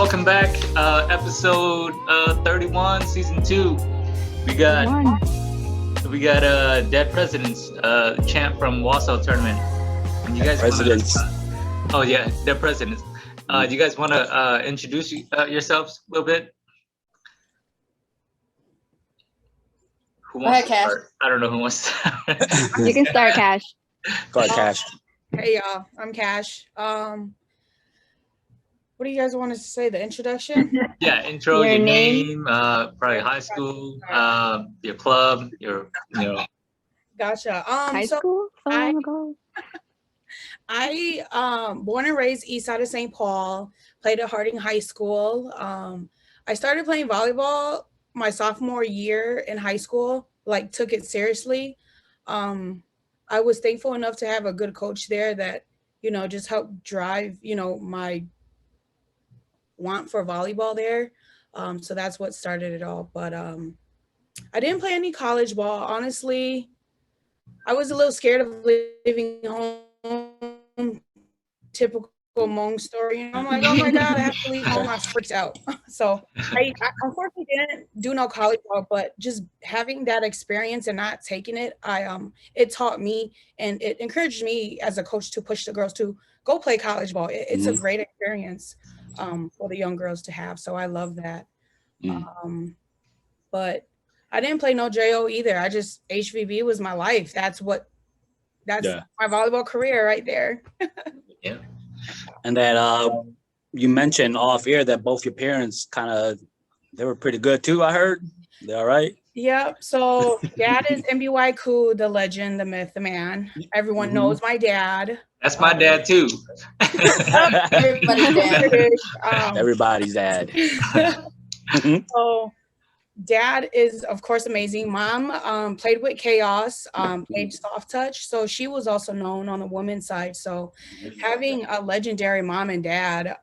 welcome back. Episode 31, season 2. We got Dead Presidents, champ from Wausau tournament. And you guys Presidents. Dead Presidents. Do you guys want to introduce yourselves a little bit? Who wants to start? I don't know who wants to start. You can start, Cash. Go ahead, Cash. Hey y'all, I'm Cash. What do you guys want to say? The introduction? Yeah, intro, your name, probably high school, your club, Gotcha. High school? I born and raised east side of St. Paul, played at Harding High School. I started playing volleyball my sophomore year in high school, like took it seriously. I was thankful enough to have a good coach there that, just helped drive, my want for volleyball there. So that's what started it all. But I didn't play any college ball. Honestly, I was a little scared of leaving home. Typical Hmong story. I'm like, oh my God, I have to leave home. I freaked out. So I unfortunately didn't do no college ball, but just having that experience and not taking it, it taught me and it encouraged me as a coach to push the girls to go play college ball. It's a great experience for the young girls to have. So I love that. But I didn't play no JO either. HVB was my life. That's my volleyball career right there. Yeah. And that you mentioned off air that both your parents they were pretty good too, I heard. They all right? Yeah. So dad is MBY Koo, the legend, the myth, the man. Everyone knows my dad. That's my dad too. Everybody's dad. Everybody's dad. So dad is, of course, amazing. Mom played with Chaos, played soft touch. So she was also known on the women's side. So having a legendary mom and dad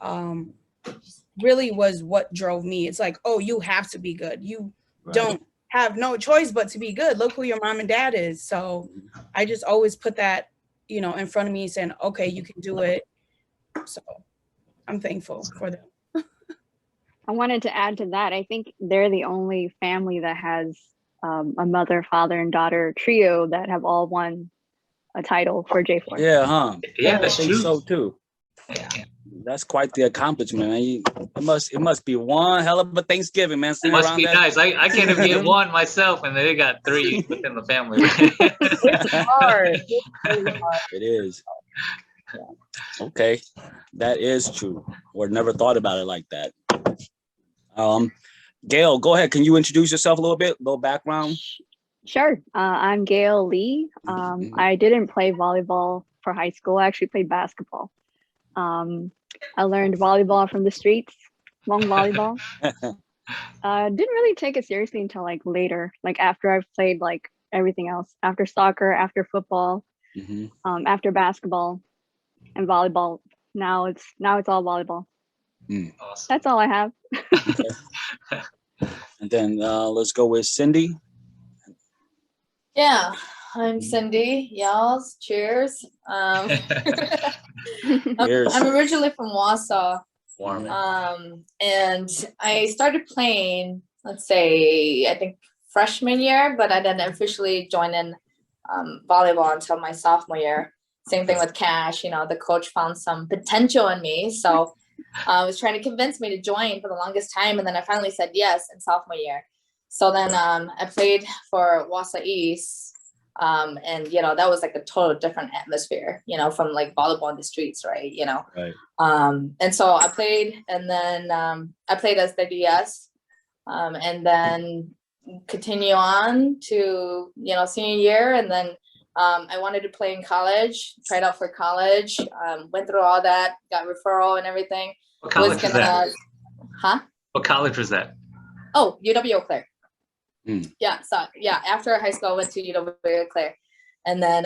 really was what drove me. It's like, oh, you have to be good. You don't have no choice but to be good. Look who your mom and dad is. So I just always put that, in front of me saying, okay, you can do it. So I'm thankful for them. I wanted to add to that. I think they're the only family that has a mother, father, and daughter trio that have all won a title for J4. Yeah, huh? Yeah, that's I think true. so too. Yeah. That's quite the accomplishment, man. It must be one hell of a Thanksgiving, man. It must be nice. I can't even get one myself, and they got 3 within the family. It's hard. It is. Okay, that is true. Or never thought about it like that. Gail, go ahead. Can you introduce yourself a little bit? A little background? Sure. I'm Gail Lee. I didn't play volleyball for high school. I actually played basketball. I learned volleyball from the streets, Hmong volleyball. Didn't really take it seriously until later, after I've played everything else, after soccer, after football, after basketball and volleyball. Now it's all volleyball. Awesome. That's all I have. And then let's go with Cindy. Yeah, I'm Cindy. Y'all's cheers. Cheers. I'm originally from Wausau. Warm. And I started playing, let's say, I think freshman year, but I didn't officially join in volleyball until my sophomore year. Same thing with Cash. The coach found some potential in me, so was trying to convince me to join for the longest time, and then I finally said yes in sophomore year. So then I played for Wausau East, and that was a total different atmosphere, from volleyball in the streets, right? Right. And so I played, and then I played as the DS, and then continue on to senior year, and then I wanted to play in college, tried out for college, went through all that, got referral and everything. What college was that? Huh? What college was that? Oh, UW Eau Claire. Yeah, so after high school I went to UW Eau Claire, and then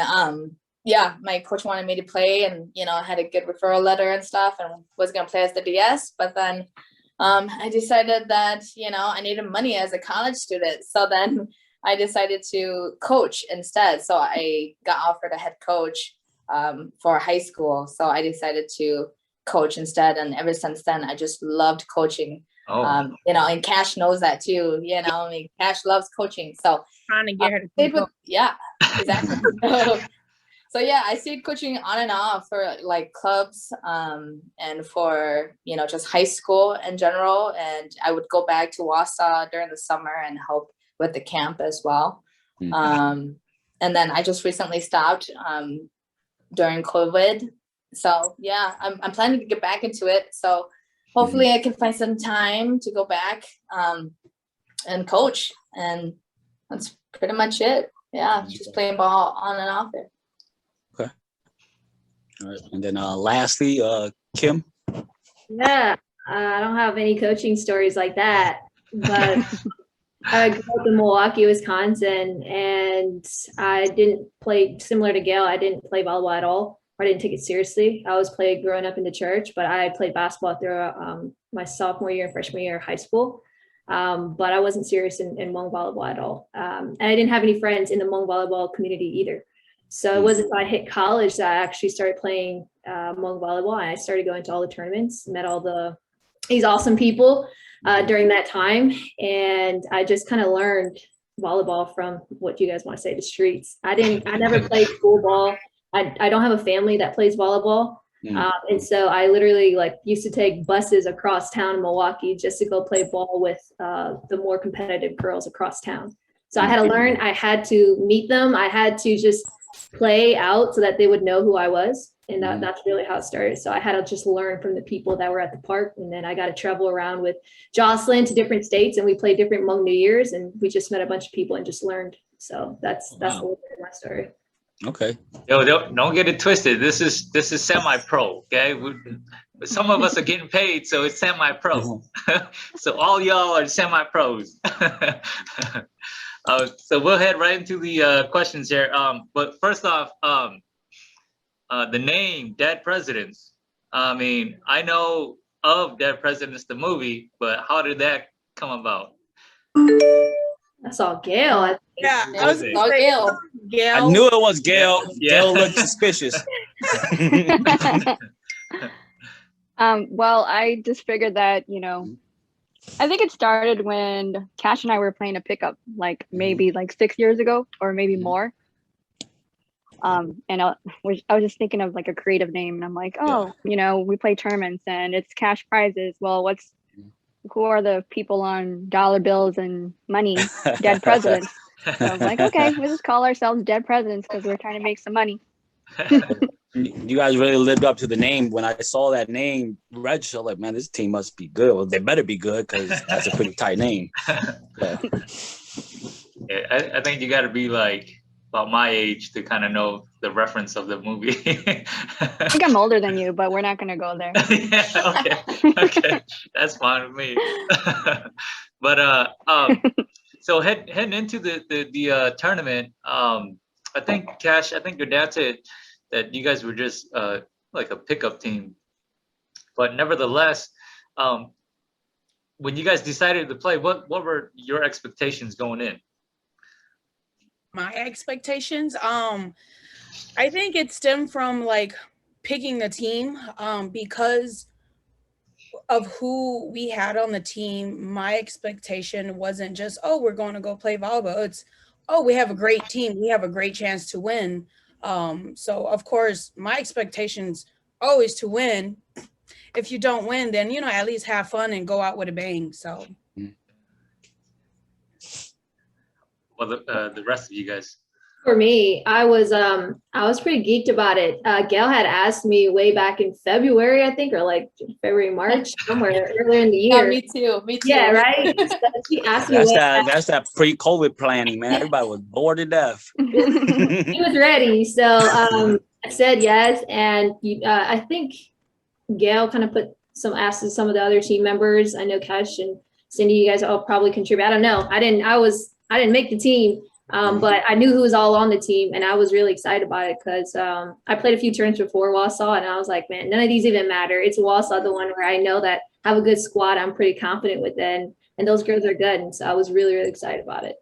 my coach wanted me to play, and I had a good referral letter and stuff, and was gonna play as the DS, but then I decided that I needed money as a college student, so then I decided to coach instead. So I got offered a head coach for high school, so I decided to coach instead. And ever since then, I just loved coaching. Oh, You know, and Cash knows that too. You know, I mean, Cash loves coaching. So Trying to get her to stayed keep with, yeah, exactly. So yeah, I stayed coaching on and off for like clubs, and for, you know, just high school in general. And I would go back to Wausau during the summer and help with the camp as well. And then I just recently stopped during COVID. So yeah, I'm planning to get back into it. So hopefully I can find some time to go back and coach. And that's pretty much it. Yeah, just playing ball on and off there. Okay. All right. And then lastly, Kim. Yeah, I don't have any coaching stories like that, but I grew up in Milwaukee, Wisconsin, and I didn't play, similar to Gail, I didn't play volleyball at all. I didn't take it seriously. I was playing growing up in the church, but I played basketball through my sophomore year and freshman year of high school. But I wasn't serious in Hmong volleyball at all. And I didn't have any friends in the Hmong volleyball community either. So it wasn't until I hit college that I actually started playing Hmong volleyball. And I started going to all the tournaments, met all these awesome people during that time. And I just kind of learned volleyball from, what you guys want to say, the streets. I never played school ball. I don't have a family that plays volleyball. And so I literally used to take buses across town in Milwaukee just to go play ball with the more competitive girls across town. So I had to learn, I had to meet them. I had to just play out so that they would know who I was. And that's really how it started. So I had to just learn from the people that were at the park. And then I got to travel around with Jocelyn to different states, and we played different Hmong New Years, and we just met a bunch of people and just learned. So that's a little bit of my story. Okay. Yo, don't get it twisted. This is semi-pro. Okay, some of us are getting paid, so it's semi-pro. So all y'all are semi-pros. So we'll head right into the questions here. But first off, the name Dead Presidents. I mean, I know of Dead Presidents, the movie, but how did that come about? That's all Gail. Yeah, What I was was it? gonna say, Gail. Gail. I knew it was Gail. Yeah. Gail looked suspicious. Well, I just figured that, I think it started when Cash and I were playing a pickup, maybe 6 years ago, or maybe more. And I was just thinking of a creative name, and I'm like, we play tournaments and it's cash prizes. Well, who are the people on dollar bills and money? Dead presidents. So I'm like, okay, we'll just call ourselves Dead Presidents because we're trying to make some money. You guys really lived up to the name. When I saw that name register, like, man, this team must be good. Well, they better be good because that's a pretty tight name. Yeah. Yeah, I think you got to be about my age to kind of know the reference of the movie. I think I'm older than you, but we're not going to go there. Yeah, okay, that's fine with me. But so heading into the tournament, I think Cash, your dad said that you guys were just like a pickup team, but nevertheless, when you guys decided to play, what were your expectations going in? My expectations, I think it stemmed from picking the team, because of who we had on the team. My expectation wasn't just, oh, we're going to go play volleyball. It's, oh, we have a great team, we have a great chance to win. So of course my expectations always to win. If you don't win, then at least have fun and go out with a bang. So Well, the rest of you guys. For me, I was pretty geeked about it. Gail had asked me way back in February, I think, or February, March, somewhere earlier in the year. Yeah, me too. Yeah, right. So she asked me. That's that pre-COVID planning, man. Everybody was bored to death. He was ready, so I said yes, and I think Gail kind of asked some of the other team members. I know Cash and Cindy, you guys all probably contribute. I don't know. I didn't make the team, but I knew who was all on the team, and I was really excited about it because I played a few tournaments before Wausau, and I was like, man, none of these even matter. It's Wausau, the one where I know that I have a good squad. I'm pretty confident with it, and those girls are good, and so I was really, really excited about it.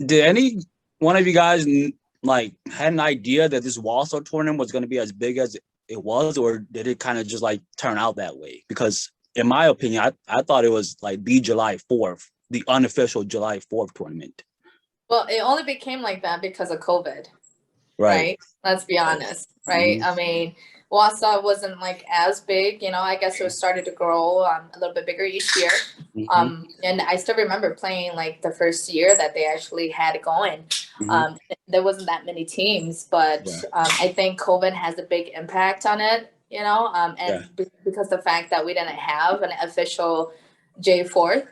Did any one of you guys had an idea that this Wausau tournament was going to be as big as it was, or did it kind of just like turn out that way? Because in my opinion, I thought it was like the July 4th, the unofficial July 4th tournament. Well, it only became like that because of COVID, Right. right? Let's be honest, right? I mean, Wausau wasn't like as big, you know, I guess it was started to grow a little bit bigger each year. And I still remember playing like the first year that they actually had it going. There wasn't that many teams, but I think COVID has a big impact on it, you know, and because the fact that we didn't have an official J4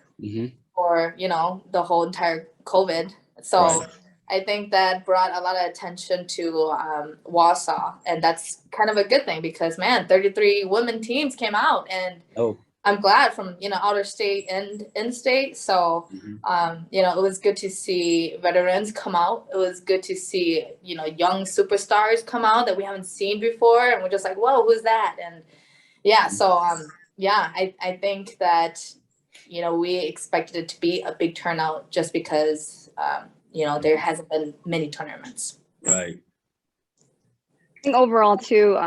for, you know, the whole entire COVID. So I think that brought a lot of attention to Wausau, and that's kind of a good thing because, man, 33 women teams came out, and I'm glad from, you know, outer state and in-state. So, you know, it was good to see veterans come out. It was good to see, you know, young superstars come out that we haven't seen before, and we're just like, whoa, who's that? And yeah, so yeah, I think that, you know, we expected it to be a big turnout just because you know, there hasn't been many tournaments. Right. I think overall too,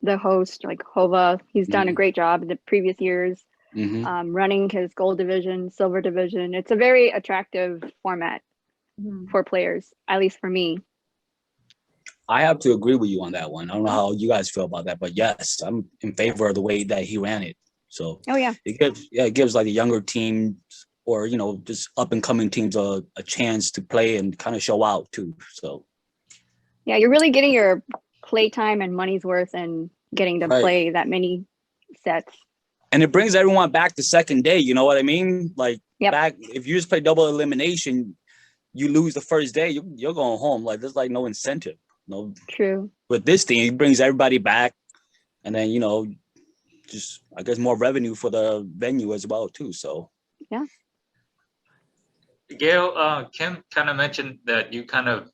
the host, like Hova, he's done a great job in the previous years, running his gold division, silver division. It's a very attractive format for players, at least for me. I have to agree with you on that one. I don't know how you guys feel about that, but yes, I'm in favor of the way that he ran it. So it gives like the younger teams, or, you know, just up and coming teams a chance to play and kind of show out too. So yeah, you're really getting your play time and money's worth and getting to play that many sets. And it brings everyone back the second day, you know what I mean? Like back, if you just play double elimination, you lose the first day, you're going home. Like there's like no incentive. No. True. With this thing, it brings everybody back, and then, you know, just I guess more revenue for the venue as well too. So yeah. Gail, Kim kind of mentioned that you kind of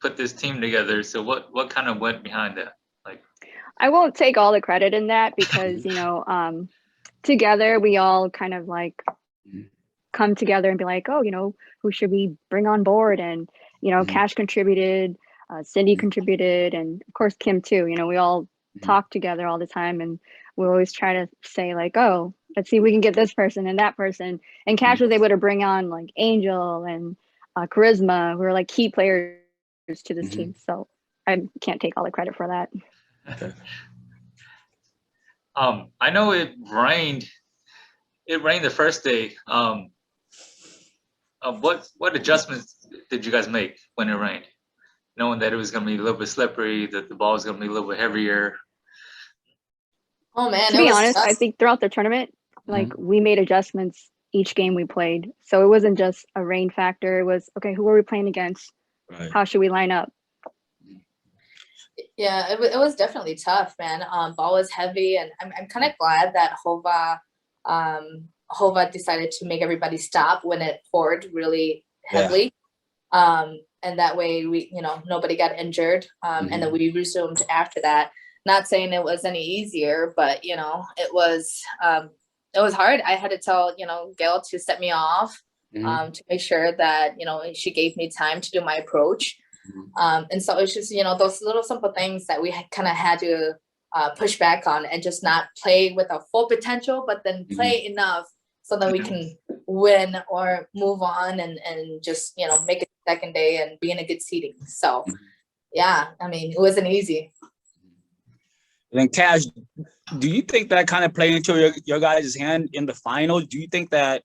put this team together. So what kind of went behind that? Like, I won't take all the credit in that because, you know, together we all kind of like come together and be like, oh, you know, who should we bring on board? And, you know, Cash contributed, Cindy contributed, and of course Kim too. You know, we all talk together all the time, and we always try to say like, oh, let's see if we can get this person and that person. And Cash was able to bring on like Angel and Charisma, who are like key players to this team. So I can't take all the credit for that. Okay. I know it rained. It rained the first day. What adjustments did you guys make when it rained, knowing that it was going to be a little bit slippery, that the ball was going to be a little bit heavier? Oh man! To be honest, I think throughout the tournament, like we made adjustments each game we played. So it wasn't just a rain factor. It was, okay, who are we playing against? Right. How should we line up? Yeah, it was definitely tough, man. Ball was heavy, and I'm kind of glad that Hova decided to make everybody stop when it poured really heavily. And that way we, you know, nobody got injured. And then we resumed after that. Not saying it was any easier, but, you know, it was hard. I had to tell, you know, Gail to set me off to make sure that, you know, she gave me time to do my approach. And so it's just, you know, those little simple things that we kind of had to push back on, and just not play with a full potential, but then play enough so that we can win or move on and just, you know, make it second day and be in a good seating. So yeah, I mean, it wasn't easy. And then Cash, do you think that kind of played into your guys' hand in the final? Do you think that,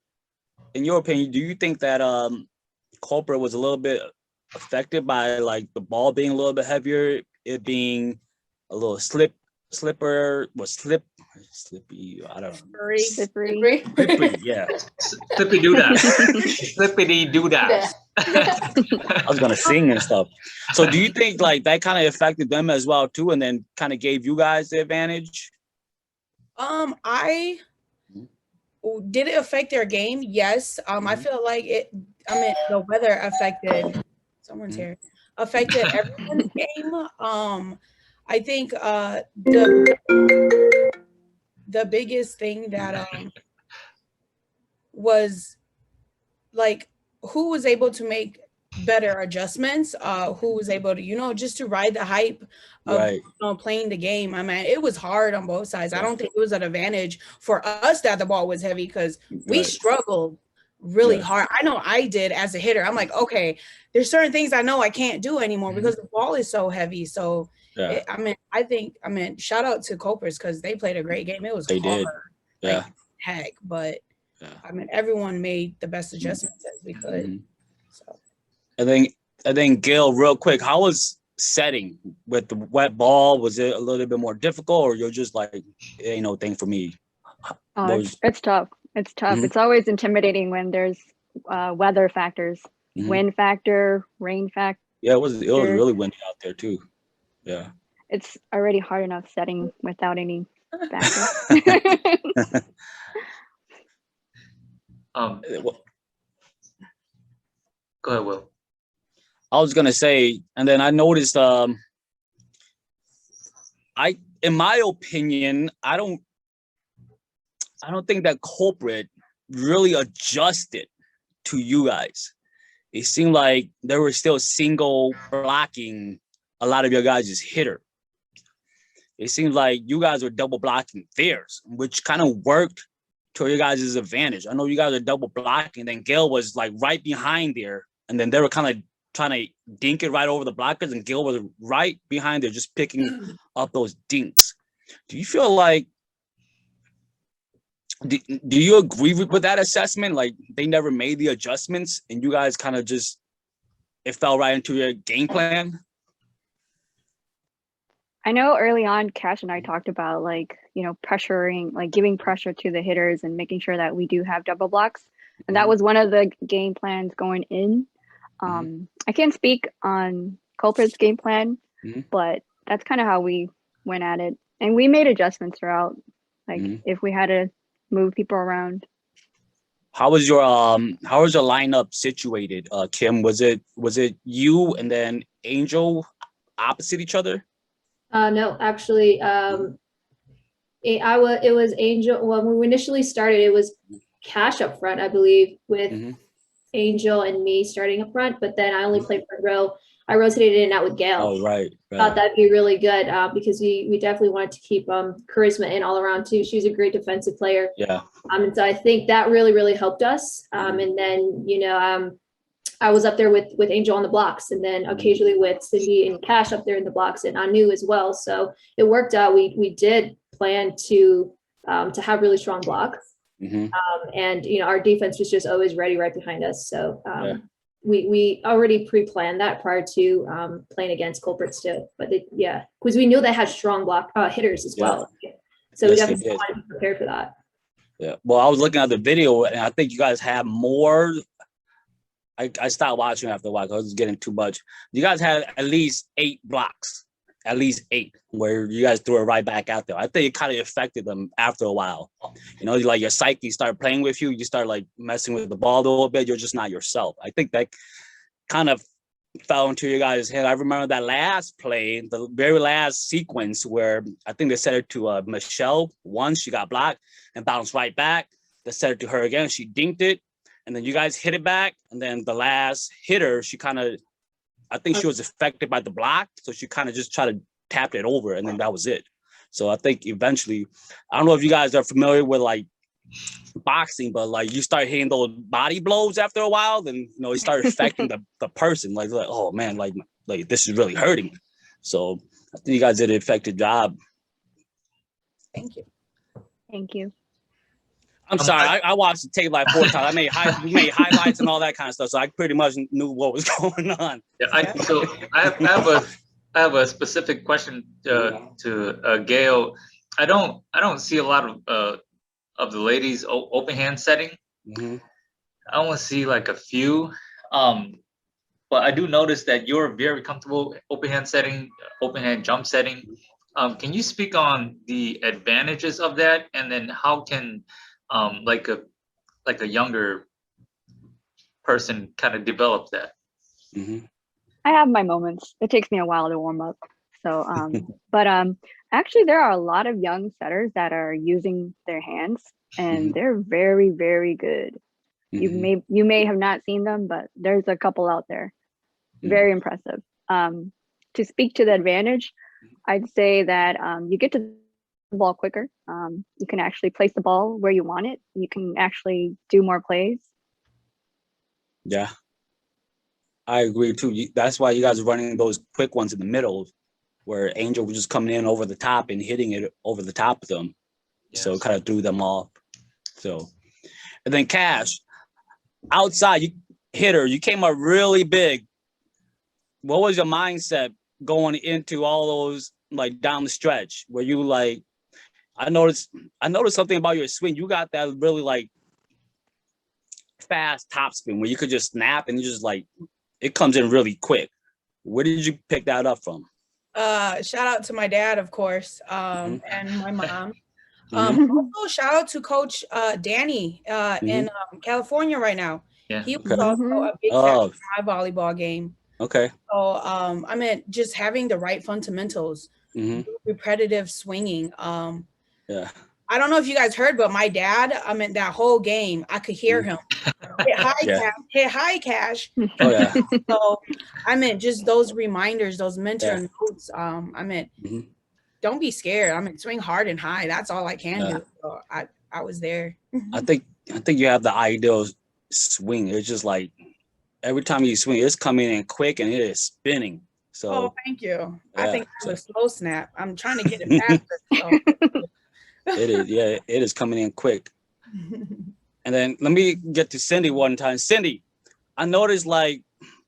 in your opinion, do you think that Culper was a little bit affected by like the ball being a little bit heavier, it being a little slippy, I don't know. Slippery. Yeah. Slippy doodah. Slippity doodah. I was gonna sing and stuff. So do you think like that kind of affected them as well too, and then kind of gave you guys the advantage? Did it affect their game? Yes. I feel like the weather affected someone's here. Affected everyone's game. I think the biggest thing that was like who was able to make better adjustments, who was able to, you know, just to ride the hype of Right. you know, playing the game. I mean, it was hard on both sides. I Yeah. don't think it was an advantage for us that the ball was heavy, because we Right. struggled really Yeah. hard. I know I did as a hitter. I'm like, okay, there's certain things I know I can't do anymore because the ball is so heavy. So Yeah. I mean, shout out to Copers because they played a great game. It was They hard, did. Yeah. like heck, but Yeah. I mean, everyone made the best adjustments as we could. Mhm. So I think Gail, real quick, how was setting with the wet ball? Was it a little bit more difficult, or you're just like, it ain't no thing for me? What was- It's tough. It's tough. Mhm. It's always intimidating when there's weather factors, Mhm. wind factor, rain factor. Yeah, it was really windy out there too. Yeah. It's already hard enough setting without any factor. Well, Go ahead, Will. I was gonna say, and then I noticed, in my opinion, I don't think that culprit really adjusted to you guys. It seemed like they were still single blocking a lot of your guys' hitter. It seems like you guys were double blocking theirs, which kind of worked to your guys' advantage. I know you guys are double blocking, then Gail was like right behind there, and then they were kind of trying to dink it right over the blockers, and Gail was right behind there just picking up those dinks. Do you feel like, do you agree with that assessment? Like they never made the adjustments and you guys kind of just, it fell right into your game plan? I know early on, Cash and I talked about like, you know, pressuring, like giving pressure to the hitters and making sure that we do have double blocks. And that was one of the game plans going in. I can't speak on Culprit's game plan, but that's kind of how we went at it. And we made adjustments throughout, like if we had to move people around. How was your lineup situated, Kim? Was it you and then Angel opposite each other? No, actually, it was Angel. When we initially started, it was Cash up front, I believe, with Angel and me starting up front. But then I only played front row. I rotated in and out with Gail. Oh, right. Thought that'd be really good because we definitely wanted to keep charisma in all around too. She was a great defensive player. Yeah. And so I think that really helped us. And then I was up there with Angel on the blocks, and then occasionally with Cindy and Cash up there in the blocks, and Anu as well. So it worked out. We did plan to have really strong blocks, and our defense was just always ready right behind us. So we already pre-planned that prior to playing against Culprits too. But because we knew they had strong block hitters as well. So we definitely wanted to be prepared for that. Yeah. Well, I was looking at the video, and I think you guys have more. I stopped watching after a while because I was getting too much. You guys had at least 8 blocks, at least 8, where you guys threw it right back out there. I think it kind of affected them after a while. You know, like your psyche started playing with you. You start like messing with the ball a little bit. You're just not yourself. I think that kind of fell into your guys' head. I remember that last play, the very last sequence where I think they set it to Michelle once. She got blocked and bounced right back. They set it to her again. She dinked it. And then you guys hit it back. And then the last hitter, she kind of, I think she was affected by the block. So she kind of just tried to tap it over. And then that was it. So I think eventually, I don't know if you guys are familiar with like boxing, but like you start hitting those body blows after a while, then, it started affecting the person. Like, oh man, like this is really hurting. So I think you guys did an effective job. Thank you. Thank you. I'm sorry, I watched the tape like 4 times. We made highlights and all that kind of stuff, so I pretty much knew what was going on. Yeah, I have a specific question to Gail. I don't see a lot of the ladies open hand setting. I only see like a few, but I do notice that you're very comfortable open hand setting, open hand jump setting. Can you speak on the advantages of that, and then how can like a younger person kind of develop that? I have my moments. It takes me a while to warm up. So, but actually there are a lot of young setters that are using their hands, and they're very, very good. You may have not seen them, but there's a couple out there. Very impressive. To speak to the advantage, I'd say that you get to the ball quicker. You can actually place the ball where you want it. You can actually do more plays. Yeah, I agree too. That's why you guys are running those quick ones in the middle, where Angel was just coming in over the top and hitting it over the top of them. Yes. So it kind of threw them off. So, and then Cash, outside, you came up really big. What was your mindset going into all those, like, down the stretch? Were you like, I noticed something about your swing. You got that really like fast topspin where you could just snap and just like it comes in really quick. Where did you pick that up from? Shout out to my dad, of course, and my mom. Also shout out to Coach Danny in California right now. Yeah. He was also a big factor in my volleyball game. Okay. So I mean, just having the right fundamentals, repetitive swinging. Yeah. I don't know if you guys heard, but my dad, I mean, that whole game, I could hear him. Hit high, Cash. Hit high, Cash. Oh yeah. So I mean, just those reminders, those mentor notes. I mean, don't be scared. I mean, swing hard and high. That's all I can do. So I was there. I think you have the ideal swing. It's just like every time you swing, it's coming in quick and it is spinning. So thank you. Yeah, I think I have a slow snap. I'm trying to get it faster. So. It is, yeah, it is coming in quick. And then let me get to Cindy one time. Cindy, I noticed like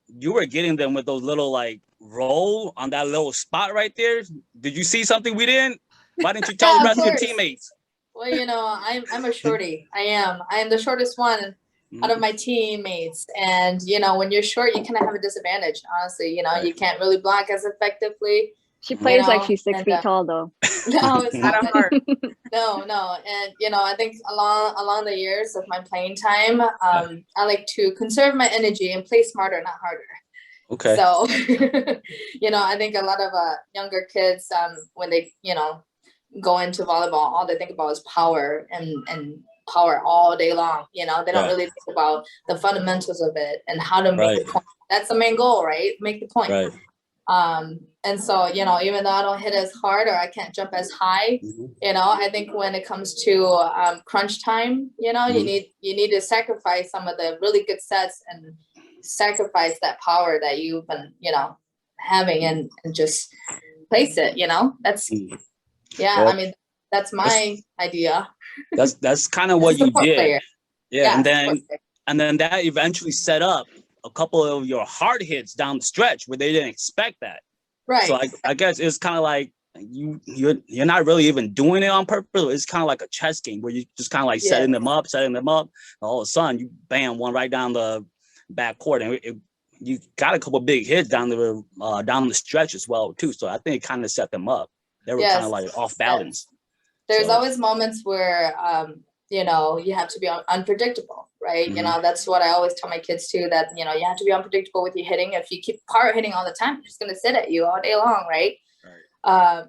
you were getting them with those little like roll on that little spot right there. Did you see something we didn't? Why didn't you tell the rest of your teammates? Well, you know, I'm a shorty. I am the shortest one out of my teammates. And, you know, when you're short, you kind of have a disadvantage, honestly. You know, you can't really block as effectively. She plays like she's 6 feet tall, though. No, it's not hard. No. And, you know, I think along the years of my playing time, I like to conserve my energy and play smarter, not harder. Okay. So, you know, I think a lot of younger kids, when they, you know, go into volleyball, all they think about is power and power all day long. You know, they don't really think about the fundamentals of it and how to make the point. That's the main goal, right? Make the point. Right. And so, you know, even though I don't hit as hard or I can't jump as high, you know, I think when it comes to crunch time, you know, you need to sacrifice some of the really good sets and sacrifice that power that you've been, you know, having and just place it, you know. That's well, I mean, that's my idea. That's kind of what you did. Player. Yeah, and then that eventually set up a couple of your hard hits down the stretch where they didn't expect that. Right. So I guess it's kind of like you're not really even doing it on purpose. It's kind of like a chess game where you just kind of like setting them up. And all of a sudden you bam one right down the back court, and you got a couple of big hits down the stretch as well too. So I think it kind of set them up. They were kind of like off balance. There's always moments where you know, you have to be unpredictable, right? You know, that's what I always tell my kids too, that, you know, you have to be unpredictable with your hitting. If you keep power hitting all the time, it's just going to sit at you all day long, right?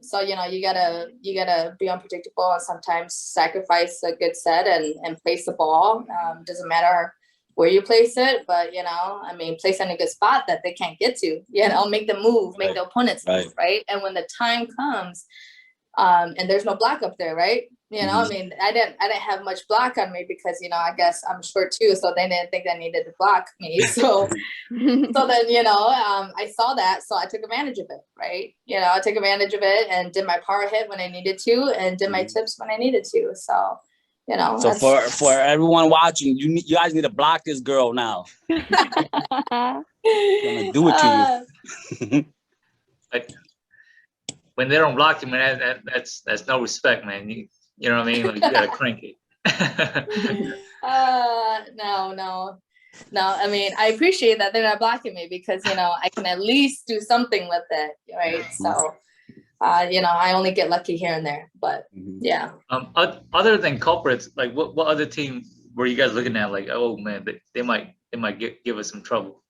So, you know, you gotta be unpredictable and sometimes sacrifice a good set and place the ball. Doesn't matter where you place it, but, you know, I mean, place it in a good spot that they can't get to, you know, make them move, make the opponents move, right? And when the time comes, and there's no block up there, right? You know, I mean, I didn't have much block on me because, you know, I guess I'm short too, so they didn't think they needed to block me. So, so then, you know, I saw that, so I took advantage of it, right? You know, I took advantage of it and did my power hit when I needed to, and did my tips when I needed to. So, you know. So for everyone watching, you guys need to block this girl now. Gonna do it to you. When they don't block you, man, that's no respect, man. You know what I mean? Like, you gotta crank it. No. I mean, I appreciate that they're not blocking me because, you know, I can at least do something with it, right? So, you know, I only get lucky here and there, but yeah. Other than culprits, like what other team were you guys looking at? Like, oh man, they might give us some trouble.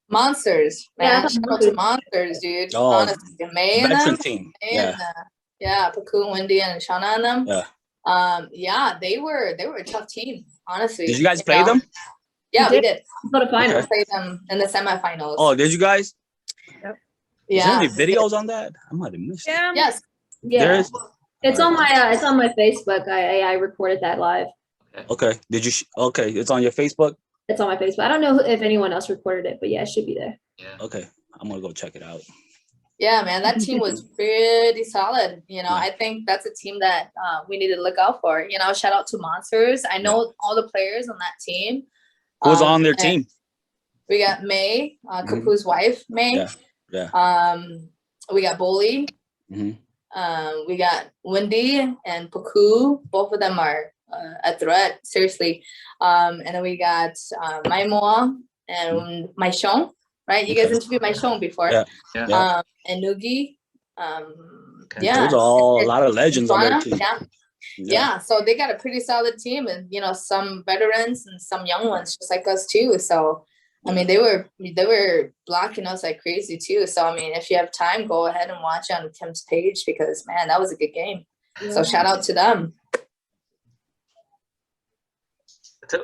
Monsters, man. Shout out to Monsters, dude. Oh, honestly, May and them, team. Paku, Wendy, and Shauna and them. Yeah, they were a tough team, honestly. Did you guys play them? Yeah, we did. Go to finals. Okay. Played them in the semifinals. Oh, did you guys? Is there yeah. any videos on that? I might have missed it. Yeah. Yes. Yeah. There is? It's on my Facebook. I recorded that live. Okay. Did you? Okay. It's on your Facebook? It's on my Facebook. I don't know if anyone else recorded it, but yeah, it should be there. Yeah. Okay. I'm going to go check it out. Yeah, man, that team was pretty solid. You know, Yeah. I think that's a team that we need to look out for. You know, shout out to Monsters. I know all the players on that team. Who's on their and team? We got May, Kapu's wife, May. Yeah. We got Bully. Mm-hmm. We got Wendy and Paku. Both of them are a threat, seriously. And then we got Maimoa and Maishong, right? You guys interviewed Maishong before. Yeah. Yeah. And Nugi. Okay. Yeah. Those are all a lot of legends on their Juana, team. yeah, so they got a pretty solid team, and you know, some veterans and some young ones just like us too. So I mean, they were blocking us like crazy too. So I mean, if you have time, go ahead and watch on Tim's page, because man, that was a good game. So shout out to them.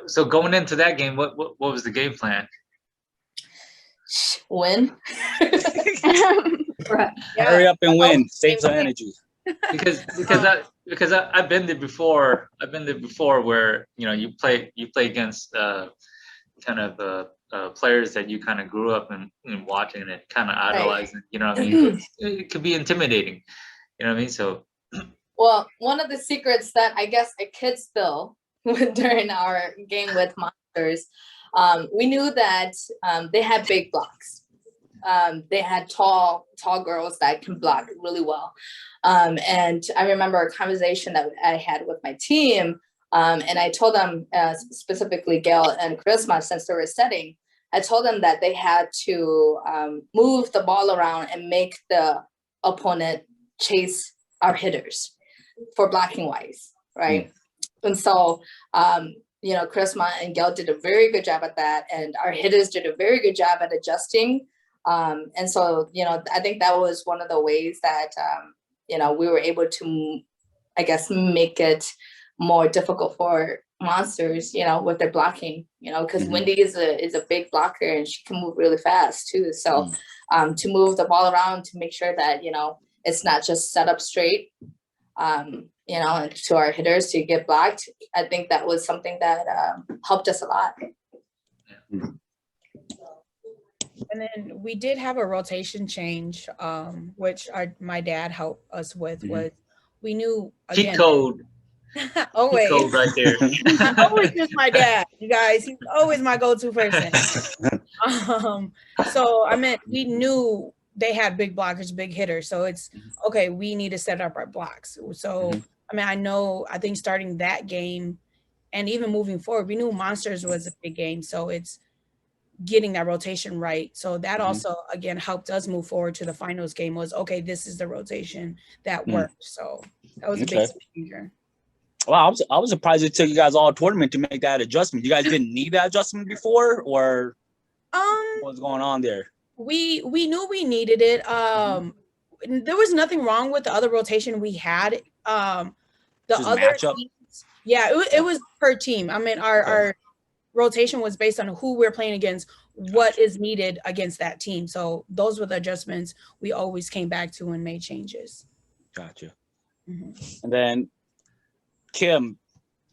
So going into that game, what was the game plan? Win. Hurry up and win. Save some energy. Because I've been there before. I've been there before where you play against kind of players that you kind of grew up in watching and kind of idolizing. You know what I mean? It could be intimidating. You know what I mean? So. Well, one of the secrets that I guess a kid spill during our game with Monsters, we knew that they had big blocks. They had tall girls that can block really well. And I remember a conversation that I had with my team, and I told them, specifically Gail and Charisma, since they were setting, I told them that they had to move the ball around and make the opponent chase our hitters for blocking wise, right? And so, Charisma and Gail did a very good job at that, and our hitters did a very good job at adjusting. And so, I think that was one of the ways that, we were able to, I guess, make it more difficult for Monsters, with their blocking, because Wendy is a big blocker and she can move really fast too. So to move the ball around to make sure that, it's not just set up straight, to our hitters to get blocked. I think that was something that helped us a lot. And then we did have a rotation change, which my dad helped us with. Was we knew again, Cheat code. Always. Cheat code right there. Always just my dad, you guys. He's always my go-to person. So I meant we knew they had big blockers, big hitters. So it's okay. We need to set up our blocks. So I mean, I think starting that game, and even moving forward, we knew Monsters was a big game. So it's getting that rotation right. So that also, again, helped us move forward to the finals game. Was okay, this is the rotation that worked. So that was a big changer. Wow, I was surprised it took you guys all tournament to make that adjustment. You guys didn't need that adjustment before, or what's going on there? We knew we needed it. There was nothing wrong with the other rotation we had. The Just other matchup? teams, it was per team. I mean, our rotation was based on who we're playing against, what is needed against that team. So those were the adjustments we always came back to and made changes. Gotcha. And then Kim,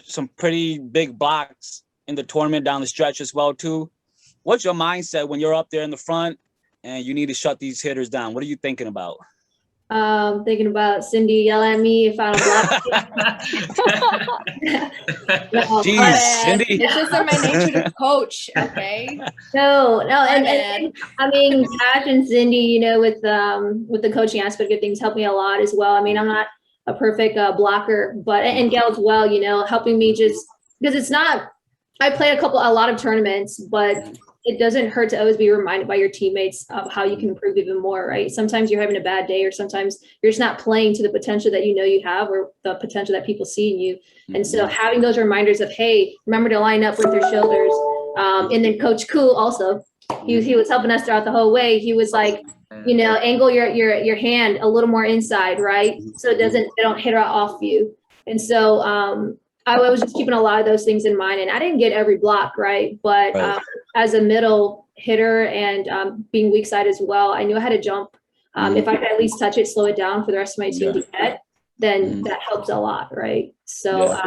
some pretty big blocks in the tournament down the stretch as well too. What's your mindset when you're up there in the front and you need to shut these hitters down? What are you thinking about? Thinking about Cindy yell at me if I don't block. Jeez, Cindy. It's just in my nature to coach, okay? No, and I mean, Cash and Cindy, with the coaching aspect of things, helped me a lot as well. I mean, I'm not a perfect blocker, but and Gail as well, helping me just because it's not. I played a lot of tournaments, but it doesn't hurt to always be reminded by your teammates of how you can improve even more, right? Sometimes you're having a bad day, or sometimes you're just not playing to the potential that you have, or the potential that people see in you. And so having those reminders of, hey, remember to line up with your shoulders. And then Coach Koo also, he was helping us throughout the whole way. He was like, angle your hand a little more inside, right? So they don't hit her off you. And so I was just keeping a lot of those things in mind, and I didn't get every block right, but Right. as a middle hitter and being weak side as well, I knew I had to jump. If I could at least touch it, slow it down for the rest of my team to get, then that helps a lot, right? So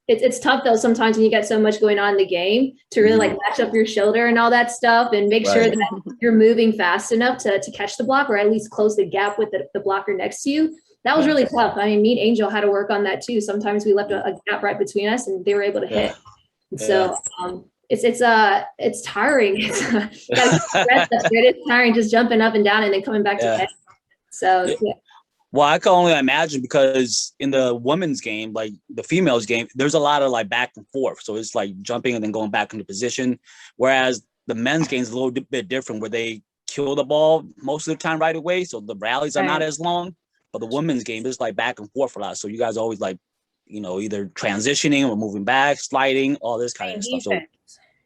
it's tough though sometimes when you get so much going on in the game to really like match up your shoulder and all that stuff and make sure that you're moving fast enough to catch the block or at least close the gap with the blocker next to you. That was really tough. I mean, me and Angel had to work on that too. Sometimes we left a gap right between us and they were able to hit. So it's tiring. It's tiring just jumping up and down and then coming back to hit. So Well, I can only imagine because in the women's game, like the females game, there's a lot of like back and forth. So it's like jumping and then going back into position. Whereas the men's game is a little bit different where they kill the ball most of the time right away. So the rallies are not as long. But the women's game is like back and forth a lot. So you guys always like, either transitioning or moving back, sliding, all this kind of stuff. So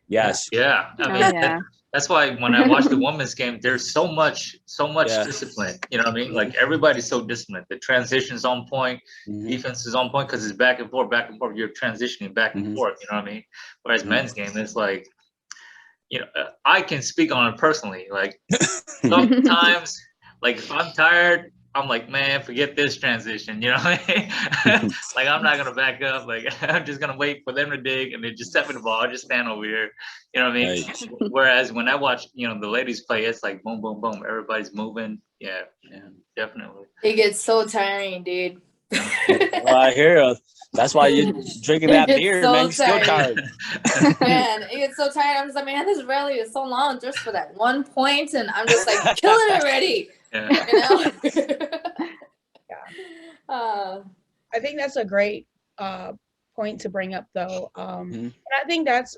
yes. Yeah. I mean, that's why when I watch the women's game, there's so much discipline. You know what I mean? Like everybody's so disciplined. The transition's on point, defense is on point because it's back and forth. You're transitioning back and forth. You know what I mean? Whereas men's game is like, I can speak on it personally. Like sometimes, like if I'm tired, I'm like, man, forget this transition. You know what I mean? Like I'm not gonna back up. Like I'm just gonna wait for them to dig and then just step in the ball. I'll just stand over here. You know what I mean? Right. Whereas when I watch, the ladies play, it's like boom, boom, boom. Everybody's moving. Yeah, definitely. It gets so tiring, dude. Well, I hear you. That's why you're drinking that beer, so man. You're still tired. Man, it gets so tired. I'm just like, man, this rally is so long just for that 1 point, and I'm just like, kill it already. Yeah. I think that's a great point to bring up, though. And I think that's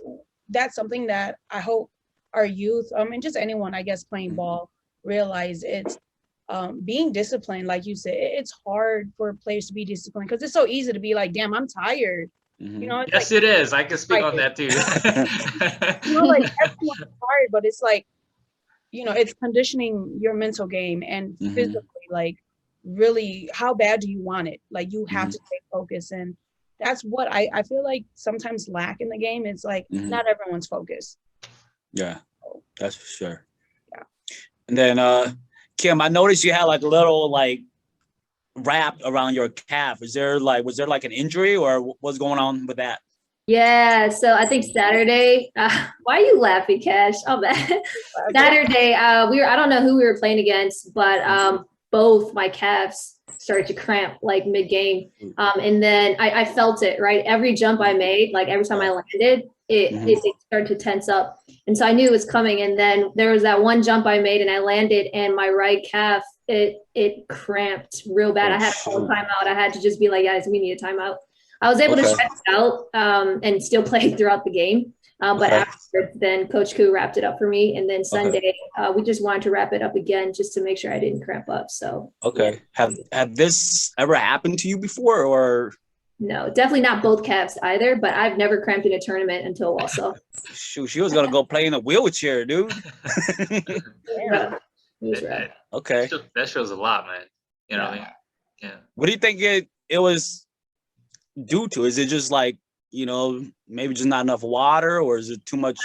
something that I hope our youth, and just anyone, I guess, playing ball, realize it's being disciplined. Like you said, it's hard for players to be disciplined because it's so easy to be like, damn, I'm tired. It's yes, it is. I can speak on that too. Like everyone's tired, but it's like, it's conditioning your mental game and physically, like really, how bad do you want it? Like you have to stay focused. And that's what I feel like sometimes lack in the game. It's like not everyone's focused. Yeah, that's for sure. Yeah. And then Kim, I noticed you had like a little like wrap around your calf. Was there like an injury or what's going on with that? Yeah, so I think Saturday, why are you laughing, Cash? Oh, Saturday, I don't know who we were playing against, but both my calves started to cramp like mid-game. And then I felt it, right? Every jump I made, like every time I landed, it started to tense up. And so I knew it was coming. And then there was that one jump I made and I landed and my right calf, it cramped real bad. I had a whole timeout. I had to just be like, guys, we need a timeout. I was able to stretch it out and still play throughout the game. But after, then Coach Koo wrapped it up for me. And then Sunday, we just wanted to wrap it up again just to make sure I didn't cramp up. So have this ever happened to you before or? No, definitely not both calves either, but I've never cramped in a tournament until Wausau. Shoot, she was gonna go play in a wheelchair, dude. Okay. That shows a lot, man. You know what I mean? Yeah. What do you think it was due to? Is it just like, maybe just not enough water, or is it too much?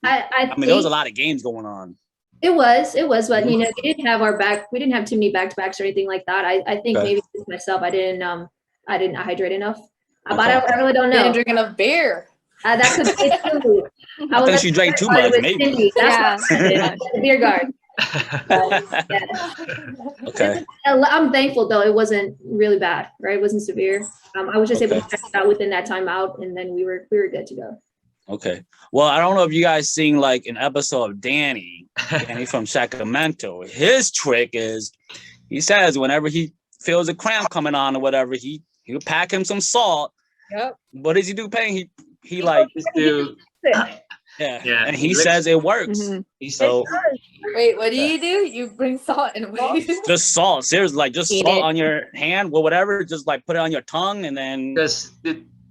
I mean, there was a lot of games going on. It was, but we didn't have too many back-to-backs or anything like that. I think maybe just myself, I didn't hydrate enough. But I really don't know. Didn't drink enough beer. That could be too. I think she drank too much, maybe. That's the beer guard. Okay. I'm thankful though it wasn't really bad, right? It wasn't severe. I was just able to check it out within that timeout, and then we were good to go. Okay. Well, I don't know if you guys seen like an episode of Danny from Sacramento. His trick is he says whenever he feels a cramp coming on or whatever, he'll pack him some salt. Yep. What does he do, Payne? He like this dude. Yeah. And he says it works. So wait, what do? You bring salt and what? Just salt. Seriously, like just salt on your hand or whatever. Just like put it on your tongue and then. Because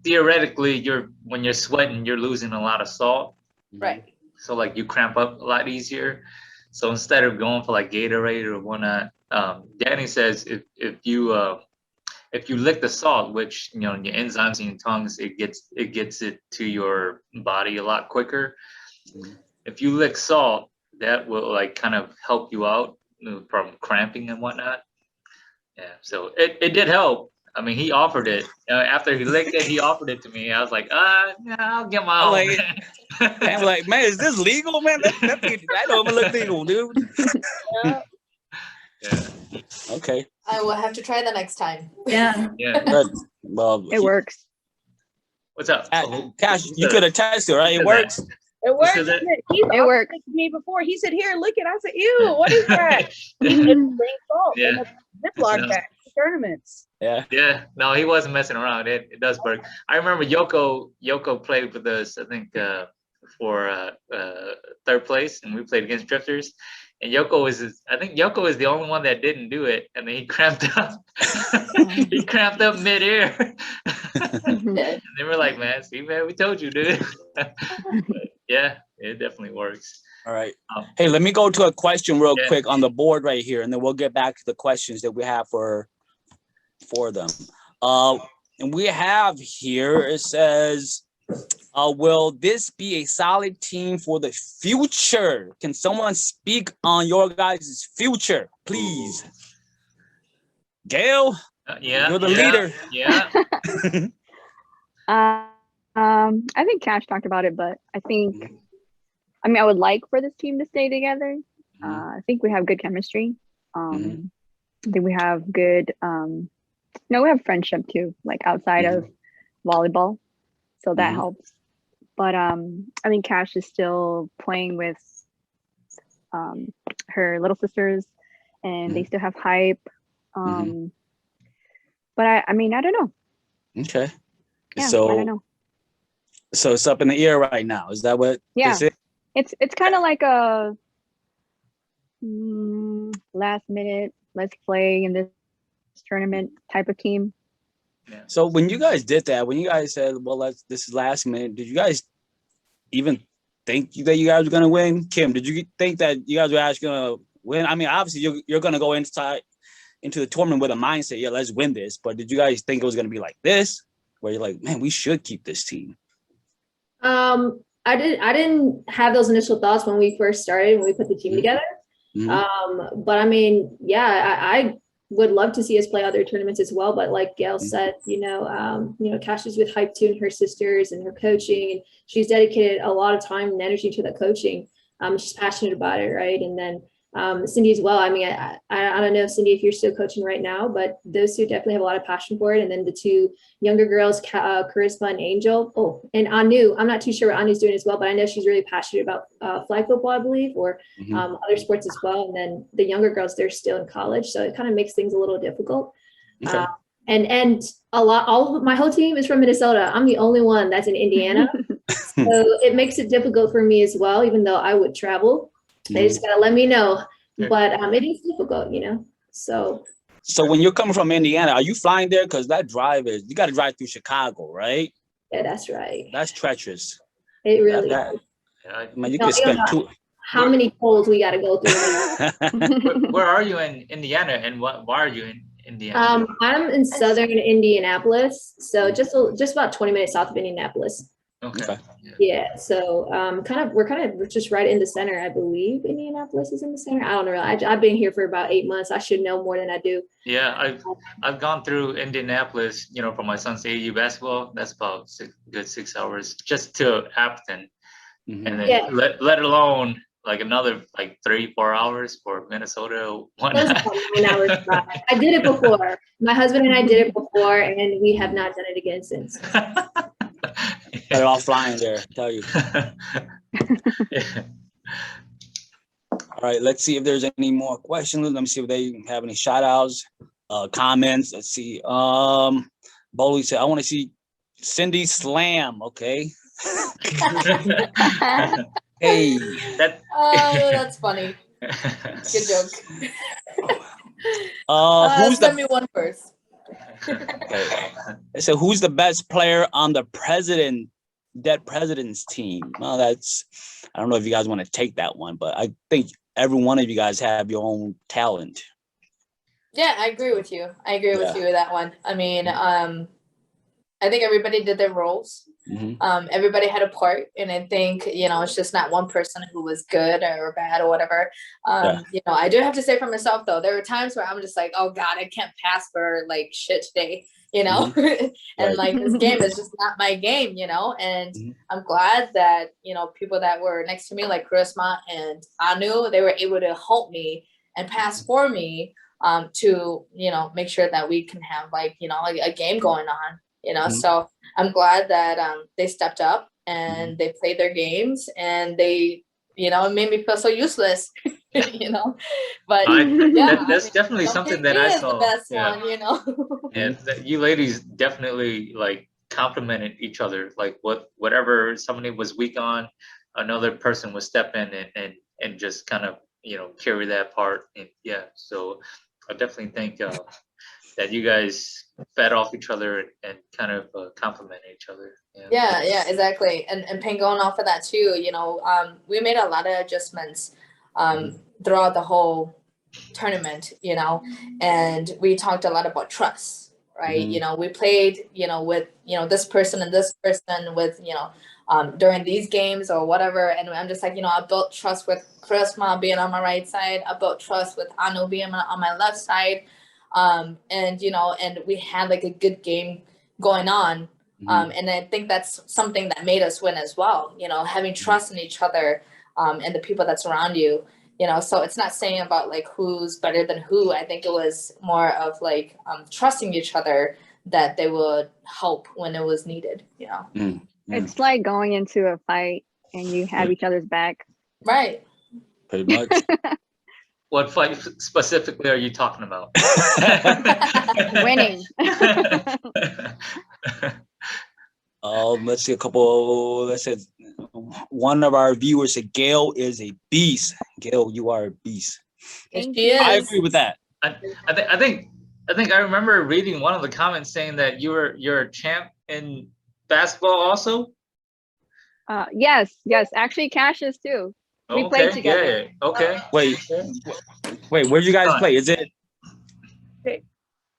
theoretically, when you're sweating, you're losing a lot of salt. Right. So like you cramp up a lot easier. So instead of going for like Gatorade or whatnot, Danny says if you if you lick the salt, which your enzymes in your tongues, it gets it to your body a lot quicker. If you lick salt, that will like kind of help you out from cramping and whatnot. Yeah, so it did help. I mean, he offered it. After he licked it, he offered it to me. I was like, yeah, I'll get my own. Like, I'm like, man, is this legal, man? That don't even look legal, dude. Yeah. Yeah. Okay. I will have to try the next time. Yeah. Yeah. Good. Well, It works. What's up? Cash, you could have tested, right? It works. It works. So that- He's It works. offered it to me before. He said, "Here, lick it." I said, "Ew, what is that?" He said, "Bring salt in Yeah. a Ziploc No. bag for tournaments." Yeah. Yeah, no, he wasn't messing around. It does work. I remember Yoko played with us, I think, for third place, and we played against Drifters. And I think Yoko is the only one that didn't do it, and then he cramped up. He cramped up midair. And they were like, "Man, see, man, we told you, dude." But yeah, it definitely works. All right. Um, Hey, let me go to a question real Yeah. quick on the board right here, and then we'll get back to the questions that we have for them. And we have here, it says, will this be a solid team for the future? Can someone speak on your guys' future, please? Gail, Yeah, you're the yeah, leader. Yeah, I think Cash talked about it, but I think, I mean, I would like for this team to stay together. I think we have good chemistry. I think we have good, we have friendship too, like outside of volleyball. So that helps. But I think Cash is still playing with her little sisters, and they still have hype. But I mean, I don't know. Okay. Yeah, So I don't know. So it's up in the air right now. Is that what this is? It's kind of like a last minute, let's play in this tournament type of team. yeah. So when you guys did that, when you guys said, well, this is last minute, did you guys even think that you guys were going to win? Kim, did you think that you guys were actually going to win? I mean, obviously you're going to go into the tournament with a mindset, yeah, let's win this. But did you guys think it was going to be like this, where you're like, man, we should keep this team? I didn't have those initial thoughts when we first started, when we put the team together. But I mean, yeah, I would love to see us play other tournaments as well. But like Gail said, Cash is with Hype too, and her sisters and her coaching, and she's dedicated a lot of time and energy to the coaching. She's passionate about it, right? And then Cindy as well. I mean, I don't know, Cindy, if you're still coaching right now, but those two definitely have a lot of passion for it. And then the two younger girls, Charisma and Angel. Oh, and Anu, I'm not too sure what Anu's doing as well, but I know she's really passionate about flag football, I believe, or other sports as well. And then the younger girls, they're still in college, so it kind of makes things a little difficult. Okay. And my whole team is from Minnesota. I'm the only one that's in Indiana. So it makes it difficult for me as well, even though I would travel. They just gotta let me know, but it is difficult, So when you're coming from Indiana, are you flying there? Because that drive you got to drive through Chicago, right? yeah, that's right. That's treacherous. It really That- is. Man, you could spend How many polls we got to go through? Where are you in Indiana, and why are you in Indiana? I'm in southern Indianapolis, so just about 20 minutes south of Indianapolis. Okay. Yeah, so we're just right in the center. I believe Indianapolis is in the center. I don't know. I've been here for about 8 months. I should know more than I do. Yeah, I've gone through Indianapolis, for my son's AAU basketball. That's about 6 hours just to Appleton, and then let alone like another 3-4 hours for Minnesota. That's about 9 hours drive. I did it before. My husband and I did it before, and we have not done it again since. They're all flying there, I tell you. All right, let's see if there's any more questions. Let me see if they have any shout outs, comments. Let's see. Bowley said, I want to see Cindy slam. Okay. Hey. That's funny. Good joke. Send me one first. Okay. So who's the best player on the president's team? Well, I don't know if you guys want to take that one, but I think every one of you guys have your own talent. Yeah, I agree with you. I agree with Yeah. you with that one. I mean, I think everybody did their roles. Everybody had a part, and I think, you know, it's just not one person who was good or bad or whatever. You know, I do have to say for myself though, there were times where I'm just like, oh God, I can't pass for like shit today, you know, and like this game is just not my game, you know. And I'm glad that, you know, people that were next to me, like Charisma and Anu, they were able to help me and pass for me, to, you know, make sure that we can have like, you know, a game going on, you know. So I'm glad that they stepped up and they played their games, and they, you know, it made me feel so useless, you know. But yeah, That's definitely don't something think that me I is the saw. best Yeah. one, you know. And you ladies definitely like complimented each other. Like whatever somebody was weak on, another person would step in and just kind of, you know, carry that part. And yeah, so I definitely think that you guys fed off each other and kind of complimented each other. Yeah, exactly. And Payne, going off of that too, you know, we made a lot of adjustments throughout the whole tournament, you know, and we talked a lot about trust, right? You know, we played, you know, with, you know, this person and this person with, you know, during these games or whatever. And I'm just like, you know, I built trust with Charisma being on my right side. I built trust with Anu being on my left side. And, you know, and we had like a good game going on. And I think that's something that made us win as well, you know, having trust in each other, and the people that surround you, you know. So it's not saying about like who's better than who. I think it was more of like trusting each other that they would help when it was needed, you know. It's like going into a fight and you have each other's back. Right. Pretty much. What fight specifically are you talking about? Winning. Let's see a couple. Let's say one of our viewers said Gail is a beast. Gail, you are a beast. Thank She you. is. I agree with that. I think I remember reading one of the comments saying that you're a champ in basketball also. Yes. Actually, Cash is too. We played together. Yeah. Okay. Wait, where do you guys play? Is it?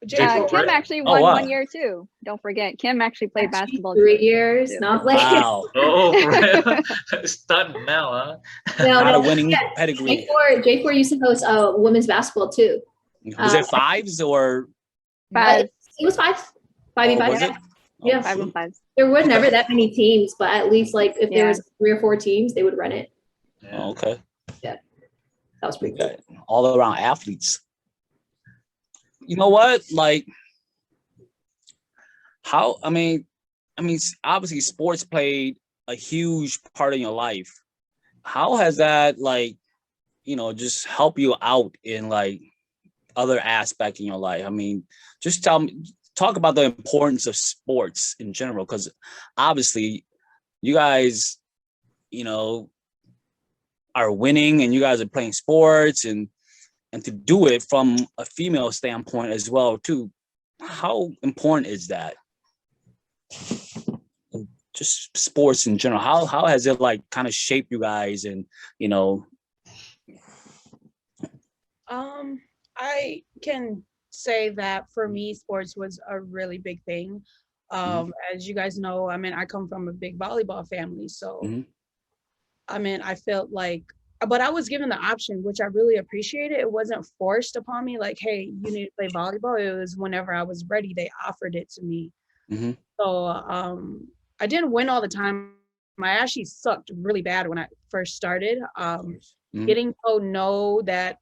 J4, Kim right? actually won wow. 1 year too. Don't forget, Kim actually played basketball 3 too. years, not like Wow. Oh, for real? Stunning now, huh? Not a no. winning Yeah, pedigree. J4 used to host women's basketball too. Was it fives or? 5. It was 5v5. Was it? Yeah. 5 and 5. There were never that many teams, but at least like if there was 3 or 4 teams, they would run it. Yeah. Okay. That was pretty cool. All around athletes. You know what? Like, how? I mean, obviously, sports played a huge part in your life. How has that, like, you know, just help you out in like other aspects in your life? I mean, just talk about the importance of sports in general, because obviously, you guys, you know, are winning and you guys are playing sports, and to do it from a female standpoint as well too. How important is that? Just sports in general. How has it like kind of shaped you guys, and you know? I can say that for me, sports was a really big thing. As you guys know, I mean, I come from a big volleyball family, so I mean, I felt like, but I was given the option, which I really appreciated. It wasn't forced upon me, like, hey, you need to play volleyball. It was whenever I was ready, they offered it to me. So I didn't win all the time. I actually sucked really bad when I first started. Getting told no, that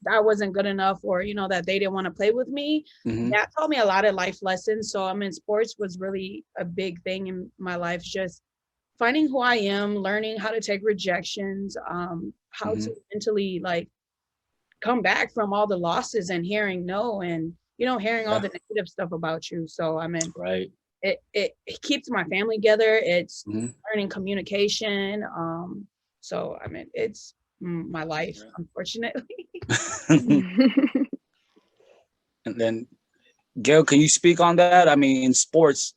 I wasn't good enough, or, you know, that they didn't want to play with me, that taught me a lot of life lessons. So I mean, sports was really a big thing in my life, just finding who I am, learning how to take rejections, how to mentally like come back from all the losses and hearing no, and, you know, hearing all the negative stuff about you. So I mean, it keeps my family together. It's learning communication. So I mean, it's my life, unfortunately. And then, Gail, can you speak on that? I mean, in sports,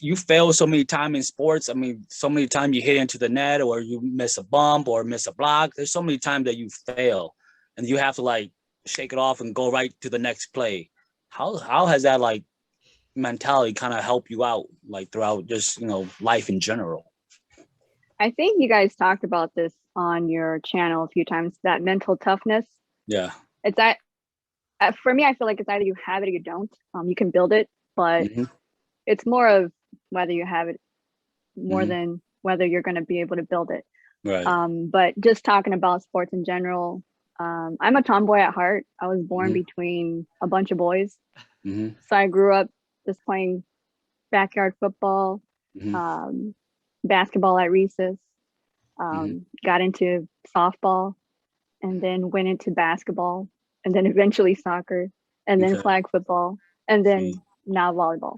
you fail so many times in sports. I mean, so many times you hit into the net, or you miss a bump or miss a block. There's so many times that you fail, and you have to like shake it off and go right to the next play. How has that like mentality kind of help you out like throughout just, life in general? I think you guys talked about this on your channel a few times, that mental toughness. Yeah. It's that, for me, I feel like it's either you have it or you don't. You can build it, but it's more of whether you have it more than whether you're going to be able to build it. Right. But just talking about sports in general, I'm a tomboy at heart. I was born between a bunch of boys. So I grew up just playing backyard football, basketball at recess, got into softball, and then went into basketball, and then eventually soccer, and then flag football, and then now volleyball.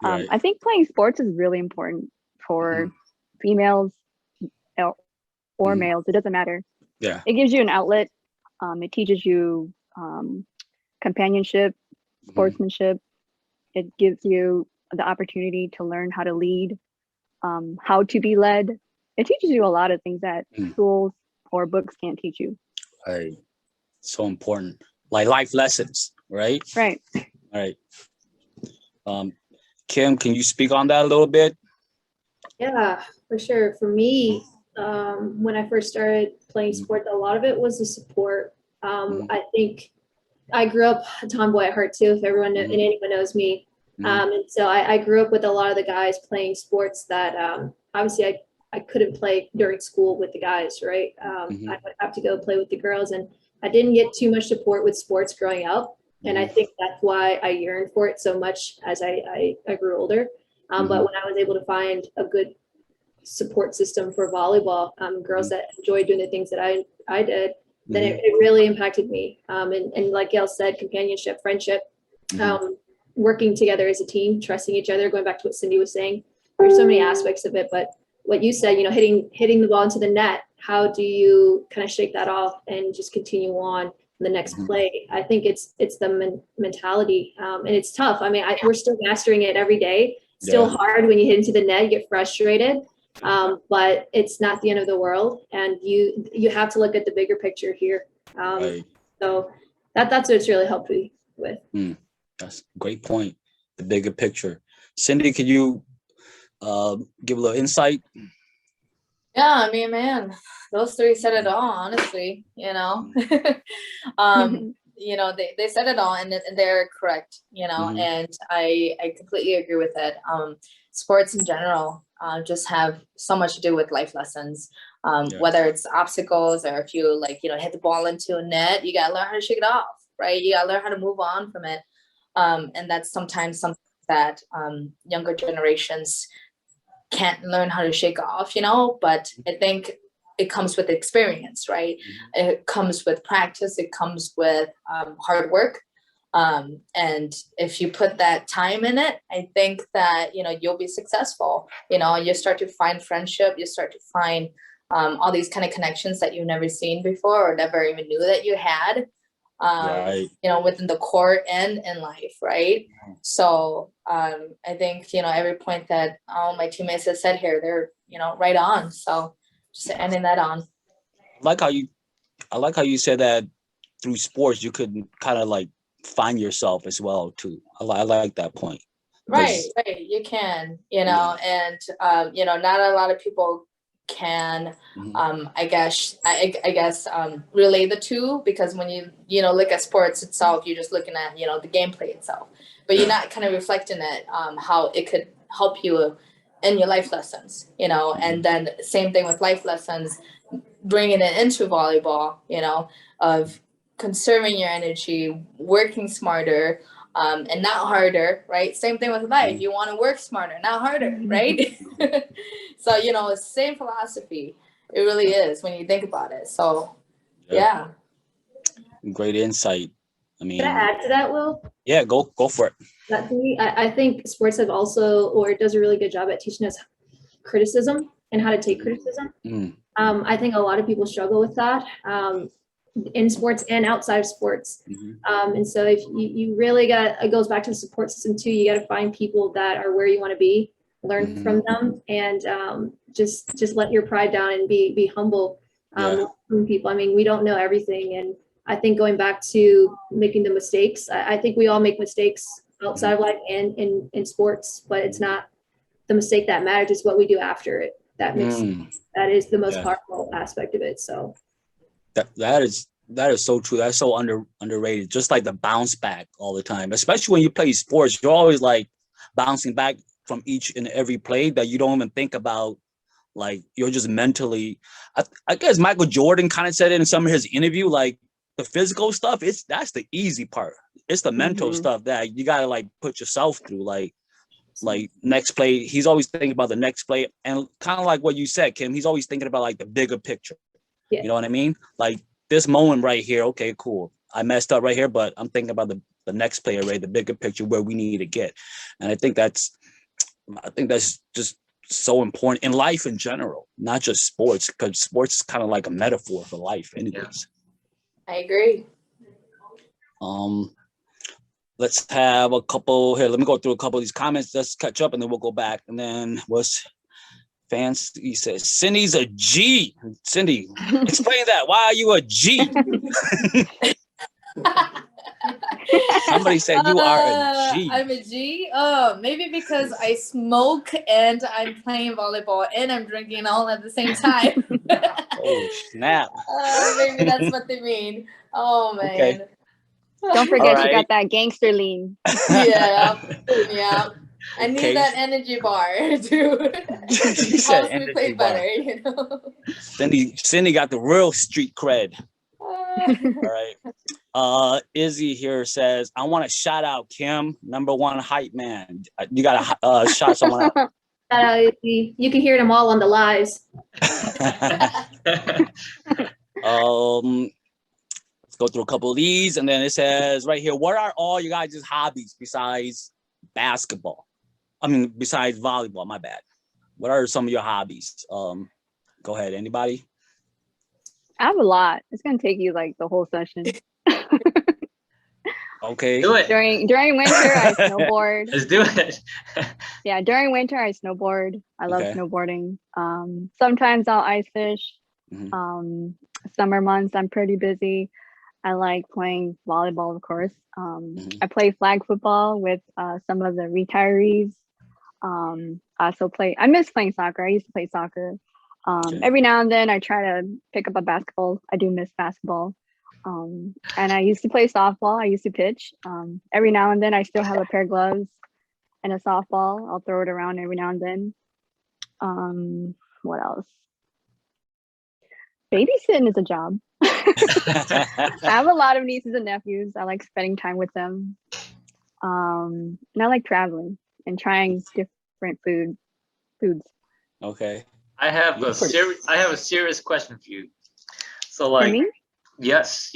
Right. I think playing sports is really important for females or males. It doesn't matter. Yeah. It gives you an outlet. It teaches you companionship, sportsmanship. It gives you the opportunity to learn how to lead, how to be led. It teaches you a lot of things that schools or books can't teach you. Right. So important. Like life lessons, right? Right. All right. Kim, can you speak on that a little bit? Yeah, for sure. For me, when I first started playing sports, a lot of it was the support. I think I grew up a tomboy at heart too, if everyone and anyone knows me. And so I grew up with a lot of the guys playing sports that obviously I couldn't play during school with the guys, right? I would have to go play with the girls, and I didn't get too much support with sports growing up. And I think that's why I yearned for it so much as I grew older. But when I was able to find a good support system for volleyball, girls that enjoyed doing the things that I did, then it really impacted me. And like Gail said, companionship, friendship, working together as a team, trusting each other, going back to what Cindy was saying. There's so many aspects of it, but what you said, hitting the ball into the net, how do you kind of shake that off and just continue on the next play? I think it's the mentality, and it's tough. I mean, we're still mastering it every day. Still hard when you hit into the net, you get frustrated, but it's not the end of the world, and you have to look at the bigger picture here. So that's what it's really helped me with. That's a great point. The bigger picture. Cindy, could you give a little insight? Yeah, I mean, man, those three said it all, honestly, they said it all, and they're correct, and I completely agree with it. Sports in general just have so much to do with life lessons, whether it's obstacles or if you hit the ball into a net, you gotta learn how to shake it off, right? You gotta learn how to move on from it. And that's sometimes something that younger generations can't learn how to shake off, but I think it comes with experience, right? It comes with practice, it comes with hard work. And if you put that time in it, I think that, you'll be successful. You start to find friendship, you start to find all these kind of connections that you've never seen before or never even knew that you had. Within the court and in life, right? So I think every point that all my teammates have said here, they're right on. So just ending that on. I like how you said that through sports you could kind of like find yourself as well too. I like that point. Right. You can, and not a lot of people can I guess relay the two, because when you look at sports itself, you're just looking at the gameplay itself, but you're not kind of reflecting it how it could help you in your life lessons, and then same thing with life lessons, bringing it into volleyball, of conserving your energy, working smarter, and not harder, right? Same thing with life. You want to work smarter, not harder, right? So, same philosophy. It really is when you think about it. So, yeah. Great insight. I mean, Can I add to that, Will? Yeah, go for it. That to me, I think sports have also, or it does a really good job at teaching us criticism and how to take criticism. I think a lot of people struggle with that. In sports and outside of sports. And so if you really it goes back to the support system too. You got to find people that are where you want to be, learn from them, and just let your pride down and be humble from people. I mean, we don't know everything, and I think going back to making the mistakes, I think we all make mistakes outside of life and in sports, but it's not the mistake that matters, it's what we do after it. That is the most powerful aspect of it. So that is so true. That's so underrated. Just like the bounce back all the time, especially when you play sports, you're always like bouncing back from each and every play that you don't even think about. Like you're just mentally, I guess Michael Jordan kind of said it in some of his interview, like the physical stuff, that's the easy part. It's the mental stuff that you gotta like put yourself through. Like next play, he's always thinking about the next play, and kind of like what you said, Kim, he's always thinking about like the bigger picture. You know what I mean? Like this moment right here, okay, cool, I messed up right here, but I'm thinking about the next play already, the bigger picture where we need to get. And I think that's just so important in life in general, not just sports, because sports is kind of like a metaphor for life anyways. I agree. Let's have a couple here. Let me go through a couple of these comments. Let's catch up and then we'll go back. And then he says, Cindy's a G. Cindy, explain that. Why are you a G? Somebody said you are a G. I'm a G. Oh, maybe because I smoke and I'm playing volleyball and I'm drinking all at the same time. Oh, snap. Maybe that's what they mean. Oh, man. Okay. Don't forget you got that gangster lean. Yeah. I need that energy bar to help me play better, you know. Cindy got the real street cred. All right. Izzy here says, I want to shout out Kim, #1 hype man. You got to shout someone out. You can hear them all on the lives. Let's go through a couple of these, and then it says right here, what are all you guys' hobbies besides basketball? I mean, besides volleyball, my bad. What are some of your hobbies? Go ahead, anybody? I have a lot. It's gonna take you like the whole session. Okay. Do it. During winter, I snowboard. Let's do it. Yeah, during winter, I snowboard. I love snowboarding. Sometimes I'll ice fish. Summer months, I'm pretty busy. I like playing volleyball, of course. I play flag football with some of the retirees. I miss playing soccer. I used to play soccer. Every now and then I try to pick up a basketball. I do miss basketball. And I used to play softball. I used to pitch. Every now and then I still have a pair of gloves and a softball. I'll throw it around every now and then. What else? Babysitting is a job. I have a lot of nieces and nephews. I like spending time with them. And I like traveling and trying different foods. Okay. I have a serious question for you. So like, yes.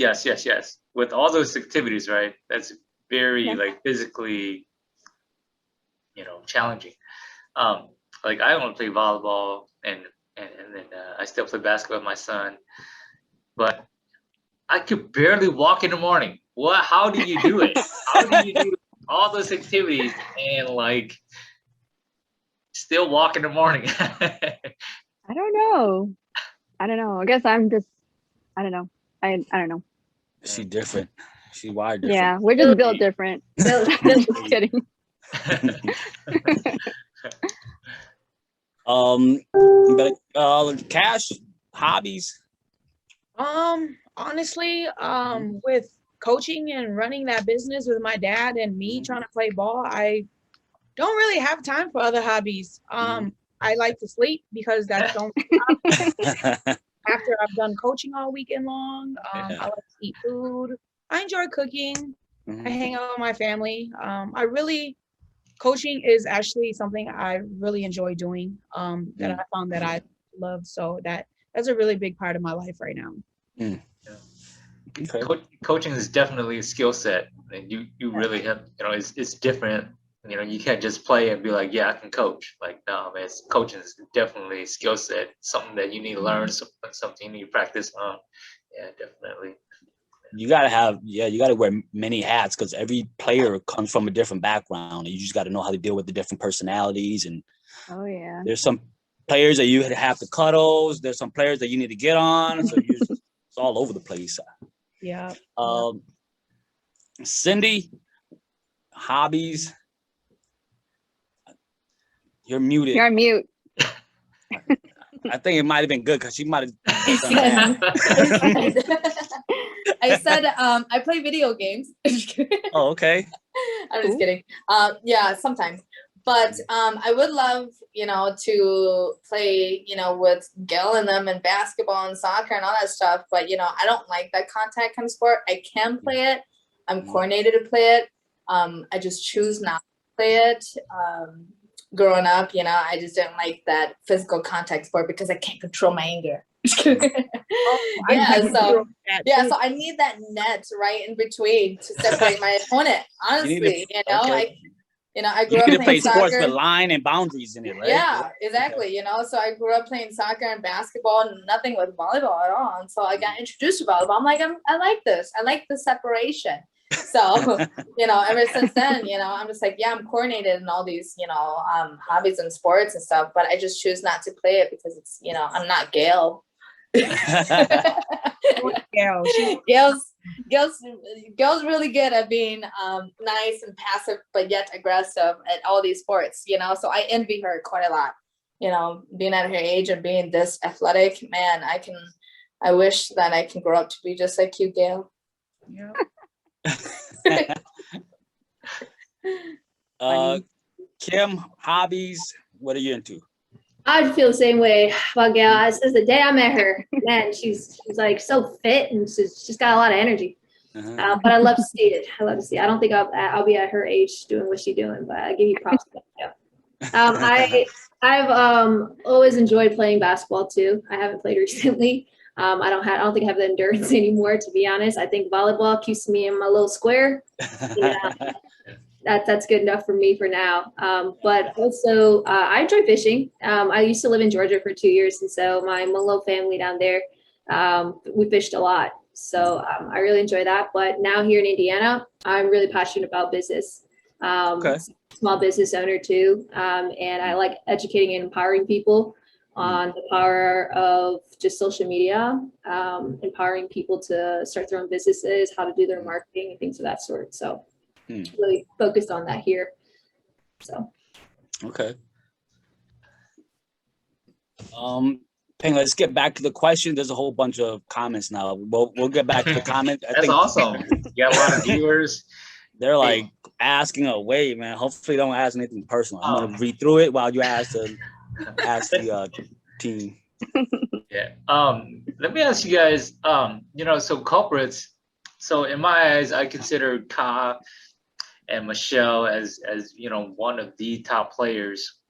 With all those activities, right? That's very like physically, challenging. Like I want to play volleyball and then I still play basketball with my son, but I could barely walk in the morning. How do you do it? How do you do all those activities and like still walk in the morning? I don't know. I guess I'm just, I don't know. I don't know. She's different. She's wired different. Yeah, we're just built different. Just kidding. Cash, hobbies. Honestly, with coaching and running that business with my dad and me trying to play ball, I don't really have time for other hobbies. I like to sleep because that's the only after I've done coaching all weekend long. I like to eat food. I enjoy cooking. I hang out with my family. Coaching is actually something I really enjoy doing, that I found that I love. So that's a really big part of my life right now. Okay. Coaching is definitely a skill set, and you really have, it's different. You can't just play and be like, yeah, I can coach. Like, no, man, coaching is definitely a skill set, something that you need to learn, something you need to practice on. Yeah, definitely. You gotta wear many hats because every player comes from a different background, and you just got to know how to deal with the different personalities. And there's some players that you have to cuddle. There's some players that you need to get on. So it's all over the place. Yeah. Cindy, hobbies. You're muted. You're on mute. I think it might have been good because she might have done that. I said I play video games. Oh, okay. I'm just Ooh. kidding. Yeah, sometimes. But I would love, to play, with Gail and them and basketball and soccer and all that stuff. But I don't like that contact kind of sport. I can play it. I'm coordinated to play it. I just choose not to play it. Growing up, I just didn't like that physical contact sport because I can't control my anger. So I need that net right in between to separate my opponent. Honestly, I grew up You need to play playing sports soccer. with line and boundaries in it, right? Yeah, exactly. So I grew up playing soccer and basketball and nothing with volleyball at all. And so I got introduced to volleyball. I'm like, I like this. I like the separation. So, ever since then, I'm just like, yeah, I'm coordinated in all these, hobbies and sports and stuff, but I just choose not to play it because it's, I'm not Gail. Gail's really good at being nice and passive, but yet aggressive at all these sports, so I envy her quite a lot, being at her age and being this athletic. Man, I wish that I can grow up to be just like you, Gail. Yeah. Kim, hobbies, what are you into? I feel the same way about Gail. Since the day I met her, man, she's like so fit and she's got a lot of energy. But I love to see it. I don't think I'll be at her age doing what she's doing, but I give you props. I've always enjoyed playing basketball too. I haven't played recently. I don't think I have the endurance anymore, to be honest. I think volleyball keeps me in my little square. That's good enough for me for now. But also, I enjoy fishing. I used to live in Georgia for 2 years, and so my Malo family down there, we fished a lot. So I really enjoy that. But now here in Indiana, I'm really passionate about business. Small business owner too, and I like educating and empowering people on the power of just social media, empowering people to start their own businesses, how to do their marketing and things of that sort. So really focused on that here. So. Okay. Let's get back to the question. There's a whole bunch of comments now. We'll get back to the comment. That's awesome. You got a lot of viewers. They're like asking away, man. Hopefully, don't ask anything personal. I'm gonna read through it while you ask the team. Yeah. Let me ask you guys. So culprits. So in my eyes, I consider Ka and Michelle as one of the top players.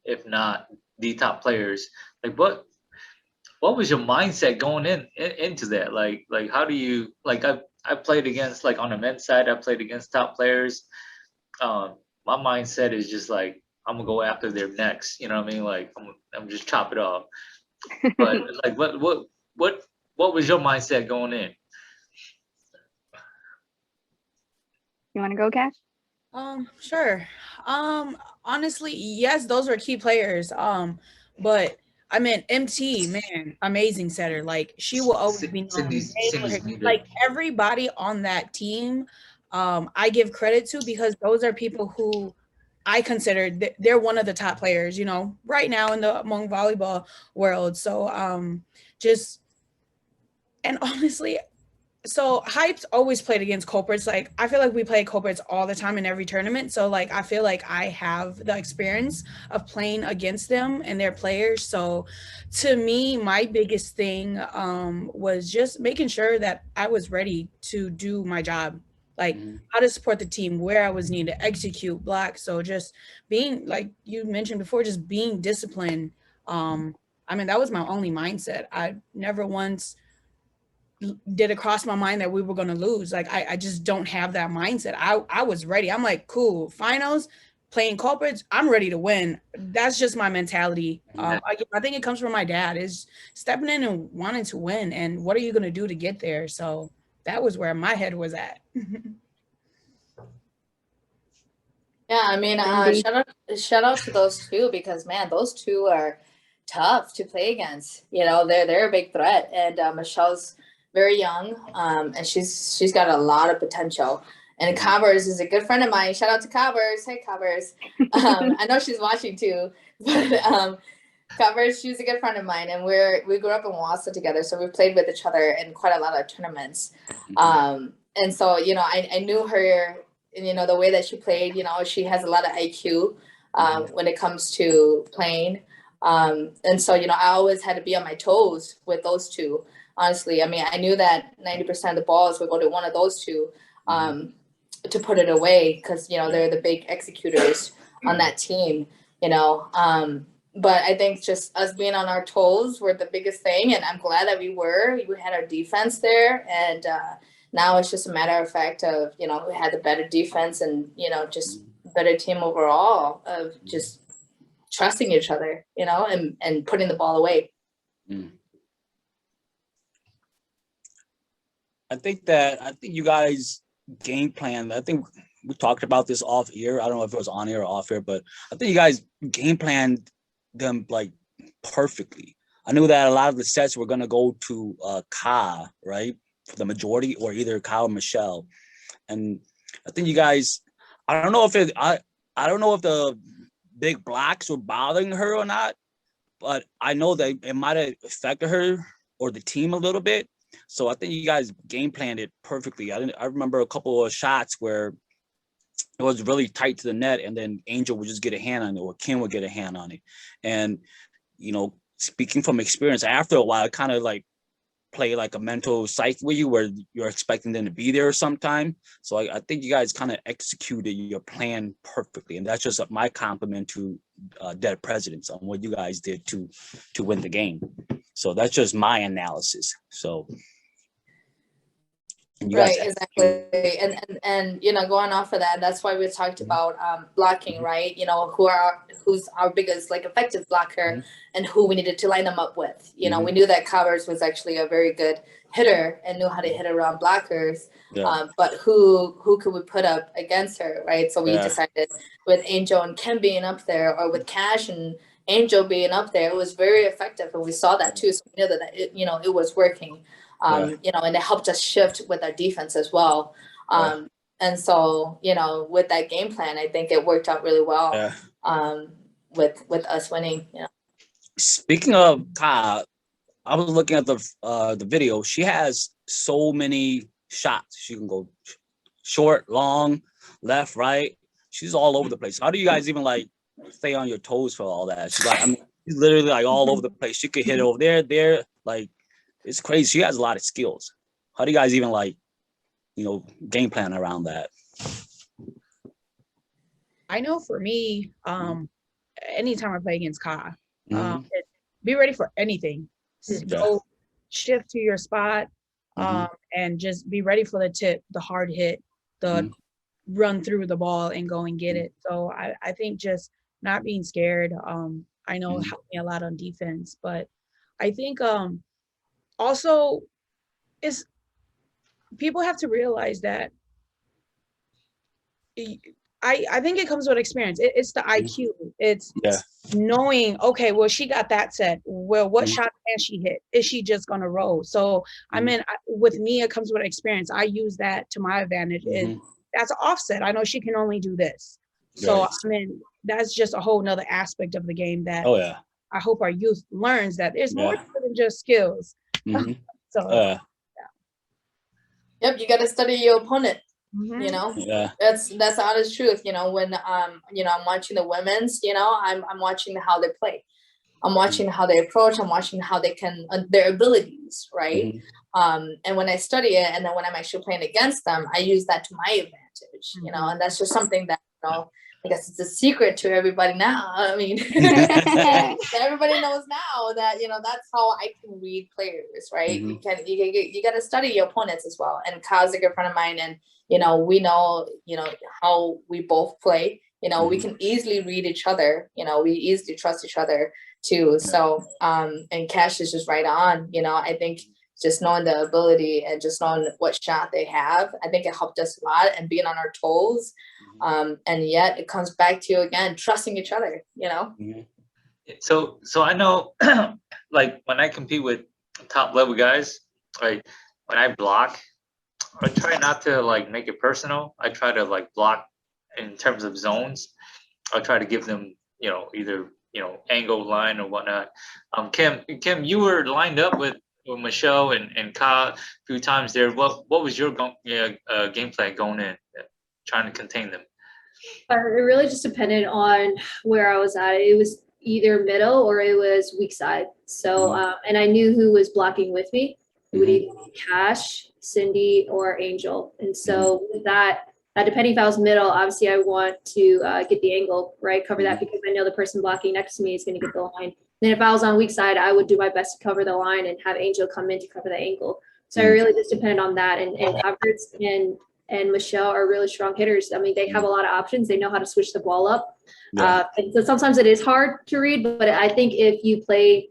If not the top players. Like what was your mindset going into that? Like how do you I played against on the men's side, I played against top players. My mindset is just like I'm gonna go after their necks, you know what I mean? Like I'm just chop it off. But what was your mindset going in? You want to go, Cash? Sure. Honestly, yes, those were key players. But I mean, MT, man, amazing setter. Like she will always be known. Like everybody on that team, I give credit to because those are people who I consider they're one of the top players, right now in the Hmong volleyball world. So and honestly, so Hype's always played against culprits. Like I feel like we play culprits all the time in every tournament. So I feel like I have the experience of playing against them and their players. So to me, my biggest thing was just making sure that I was ready to do my job. How to support the team, where I was needed to execute, block. So just being, like you mentioned before, just being disciplined. That was my only mindset. I never once did it cross my mind that we were going to lose. I just don't have that mindset. I was ready. I'm like, cool, finals, playing culprits, I'm ready to win. That's just my mentality. I think it comes from my dad, is stepping in and wanting to win. And what are you going to do to get there? So that was where my head was at. Yeah, shout out to those two because, man, those two are tough to play against. They're a big threat. And very young, and she's got a lot of potential. And Covers is a good friend of mine. Shout out to Covers. Hey, Covers. I know she's watching too, but Covers, she's a good friend of mine, and we grew up in Wausau together, so we played with each other in quite a lot of tournaments. And so, you know, I knew her, and, you know, the way that she played, you know, she has a lot of IQ when it comes to playing. And so, you know, I always had to be on my toes with those two. Honestly, I mean, I knew that 90% of the balls would go to one of those two to put it away, because, you know, they're the big executors on that team, you know. But I think just us being on our toes were the biggest thing, and I'm glad that we had our defense there, and now it's just a matter of fact of, you know, we had the better defense and, you know, just better team overall of just trusting each other, you know, and putting the ball away. I think you guys game plan. I think we talked about this off air. I don't know if it was on air or off air, but I think you guys game planned them like perfectly. I knew that a lot of the sets were gonna go to Ka, right, for the majority, or either Ka or Michelle. And I think you guys, I don't know if the big blocks were bothering her or not, but I know that it might have affected her or the team a little bit. So I think you guys game planned it perfectly. I remember a couple of shots where it was really tight to the net, and then Angel would just get a hand on it, or Kim would get a hand on it. And, you know, speaking from experience, after a while, it kind of like play like a mental psych with you, where you're expecting them to be there sometime. So I think you guys kind of executed your plan perfectly, and that's just my compliment to Dead Presidents on what you guys did to win the game. So that's just my analysis. So Right, exactly. And you know, going off of that, that's why we talked about blocking, right? You know, who's our biggest like effective blocker and who we needed to line them up with. You know, we knew that Covers was actually a very good hitter and knew how to hit around blockers. But who could we put up against her, right? So we decided with Angel and Kim being up there, or with Cash and Angel being up there, it was very effective, and we saw that too. So we knew that it was working. You know, and it helped us shift with our defense as well. And so, you know, with that game plan, I think it worked out really well. With us winning. You know. Speaking of Ka, I was looking at the video. She has so many shots. She can go short, long, left, right. She's all over the place. How do you guys even like stay on your toes for all that? She's like, I mean, she's literally like all over the place. She could hit it over there, like. It's crazy. She has a lot of skills. How do you guys even like, you know, game plan around that? I know for me, anytime I play against Ka, be ready for anything. Go shift to your spot, and just be ready for the tip, the hard hit, the run through the ball and go and get it. So I think just not being scared. I know it helped me a lot on defense, but I think also is people have to realize that I think it comes with experience. It's the IQ. It's knowing, okay, well, she got that set. Well, what shot can she hit? Is she just going to roll? So, I mean, with me, it comes with experience. I use that to my advantage. That's an offset. I know she can only do this. So, I mean, that's just a whole nother aspect of the game that I hope our youth learns, that there's more to it than just skills. So, Yep, you got to study your opponent. You know, that's the honest truth. You know, when you know, I'm watching the women's, you know, I'm watching how they play. I'm watching how they approach. I'm watching how they can their abilities, right? And when I study it, and then when I'm actually playing against them, I use that to my advantage. You know, and that's just something that, you know, I guess it's a secret to everybody now. I mean, everybody knows now that, you know, that's how I can read players, right? You got to study your opponents as well. And Kyle's a good friend of mine, and you know, we know, you know, how we both play. You know, we can easily read each other. You know, we easily trust each other too. So, and Cash is just right on. You know, I think just knowing the ability and just knowing what shot they have, I think it helped us a lot, and being on our toes. And yet it comes back to, again, trusting each other, you know? So I know, like when I compete with top level guys, right, when I block, I try not to like make it personal. I try to like block in terms of zones. I'll try to give them, either, angle line or whatnot. Kim, you were lined up with Michelle and Ka a few times there. What was your game plan going in, trying to contain them? It really just depended on where I was at. It was either middle or it was weak side. So, and I knew who was blocking with me. It would either be Cash, Cindy, or Angel. And so with that, depending if I was middle, obviously I want to get the angle, right? Cover that because I know the person blocking next to me is going to get the line. Then if I was on weak side, I would do my best to cover the line and have Angel come in to cover the angle. So I really just depended on that. And Roberts and Michelle are really strong hitters. I mean, they have a lot of options. They know how to switch the ball up. And so sometimes it is hard to read, but I think if you play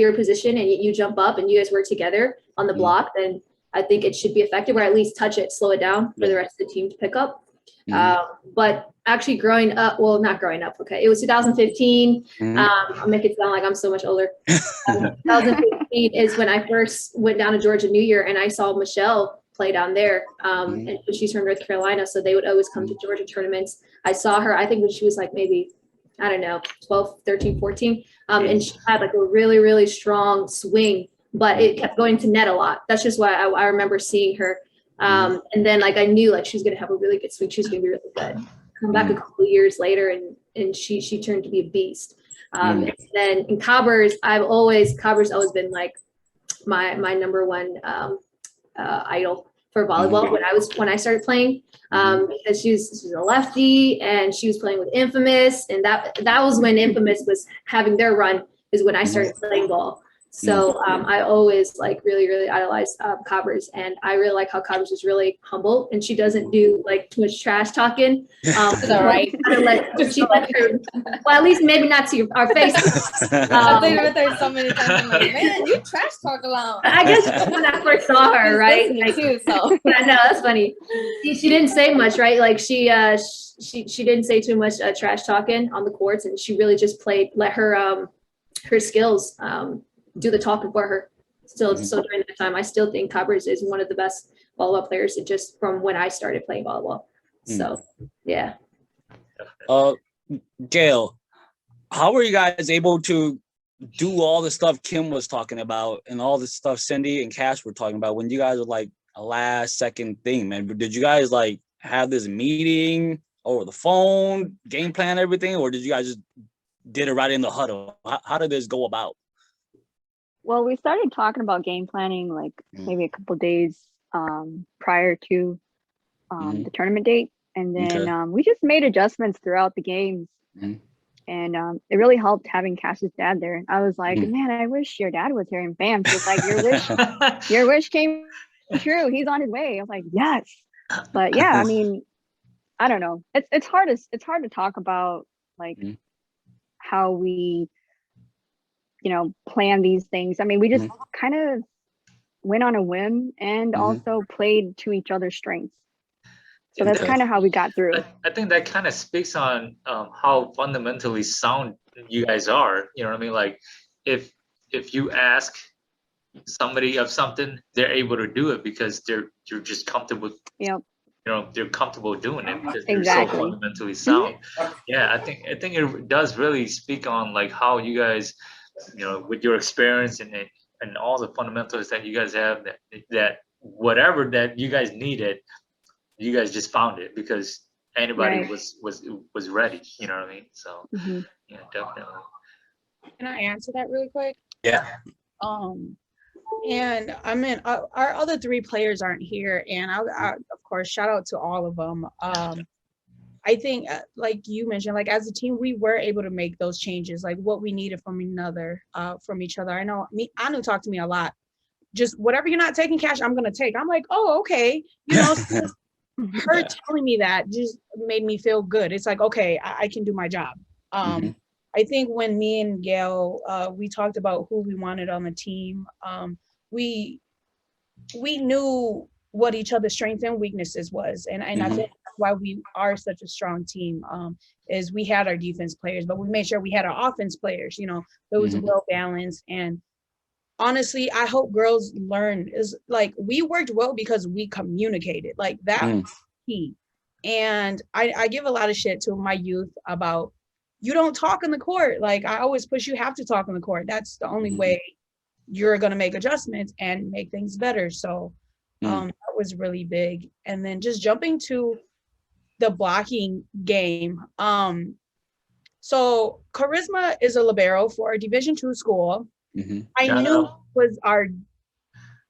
your position and you jump up and you guys work together on the block, then I think it should be effective, or at least touch it, slow it down for the rest of the team to pick up. But actually growing up, well, not growing up, okay, it was 2015. I'll make it sound like I'm so much older. 2015 is when I first went down to Georgia New Year, and I saw Michelle play down there. And she's from North Carolina, so they would always come to Georgia tournaments. I saw her, I think when she was like maybe, I don't know, 12, 13, 14. And she had like a really, really strong swing, but it kept going to net a lot. That's just why I remember seeing her. And then like I knew like she was going to have a really good swing. She was going to be really good. Come back a couple of years later, and she turned to be a beast. And then in Cobbers, Cobbers always been like my number one idol for volleyball when I started playing, because she's a lefty and she was playing with Infamous, and that was when Infamous was having their run, is when I started playing ball. So I always like really, really idolized Cobbers, and I really like how Cobbers is really humble and she doesn't do like too much trash talking. Right. She let her, well, at least maybe not to our face. I've been with her so many times. I'm like, man, you trash talk a lot. I guess when I first saw her, right? Like, too, so. I know, that's funny. She didn't say much, right? Like she didn't say too much trash talking on the courts, and she really just let her skills do the talking for her. So during that time, I still think Cobbers is one of the best volleyball players, just from when I started playing volleyball. So yeah. Gail, how were you guys able to do all the stuff Kim was talking about and all the stuff Cindy and Cash were talking about when you guys were like a last second thing, man? Did you guys like have this meeting over the phone, game plan everything, or did you guys just did it right in the huddle? How did this go about? Well, we started talking about game planning like maybe a couple days prior to the tournament date, and then we just made adjustments throughout the games, and it really helped having Cash's dad there. I was like, man, I wish your dad was here, and bam, she's like, your wish came true. He's on his way. I was like, yes. But yeah, I mean, I don't know. It's hard to talk about like how we plan these things. I mean, we just kind of went on a whim and also played to each other's strengths. So that's kind of how we got through. I think that kind of speaks on how fundamentally sound you guys are. You know what I mean? Like if you ask somebody of something, they're able to do it because you're just comfortable. Yep. They're comfortable doing it because they're so fundamentally sound. Yeah, I think it does really speak on like how you guys, with your experience and all the fundamentals that you guys have, that whatever that you guys needed, you guys just found it because anybody was ready. You know what I mean? So yeah, definitely. Can I answer that really quick? Yeah. And I mean, our other three players aren't here, and I of course shout out to all of them. I think, like you mentioned, like as a team, we were able to make those changes, like what we needed from each other. I know Anu talked to me a lot. Just whatever you're not taking, Cash, I'm gonna take. I'm like, oh, okay. So her telling me that just made me feel good. It's like, okay, I can do my job. I think when me and Gail, we talked about who we wanted on the team, we knew what each other's strengths and weaknesses was. And I think that's why we are such a strong team, is we had our defense players, but we made sure we had our offense players, that was well balanced. And honestly, I hope girls learn is like we worked well because we communicated. Like that was key. And I give a lot of shit to my youth about you don't talk on the court. Like I always push you have to talk on the court. That's the only way you're gonna make adjustments and make things better. So that was really big. And then just jumping to the blocking game. So Charisma is a libero for a Division II school. I knew was our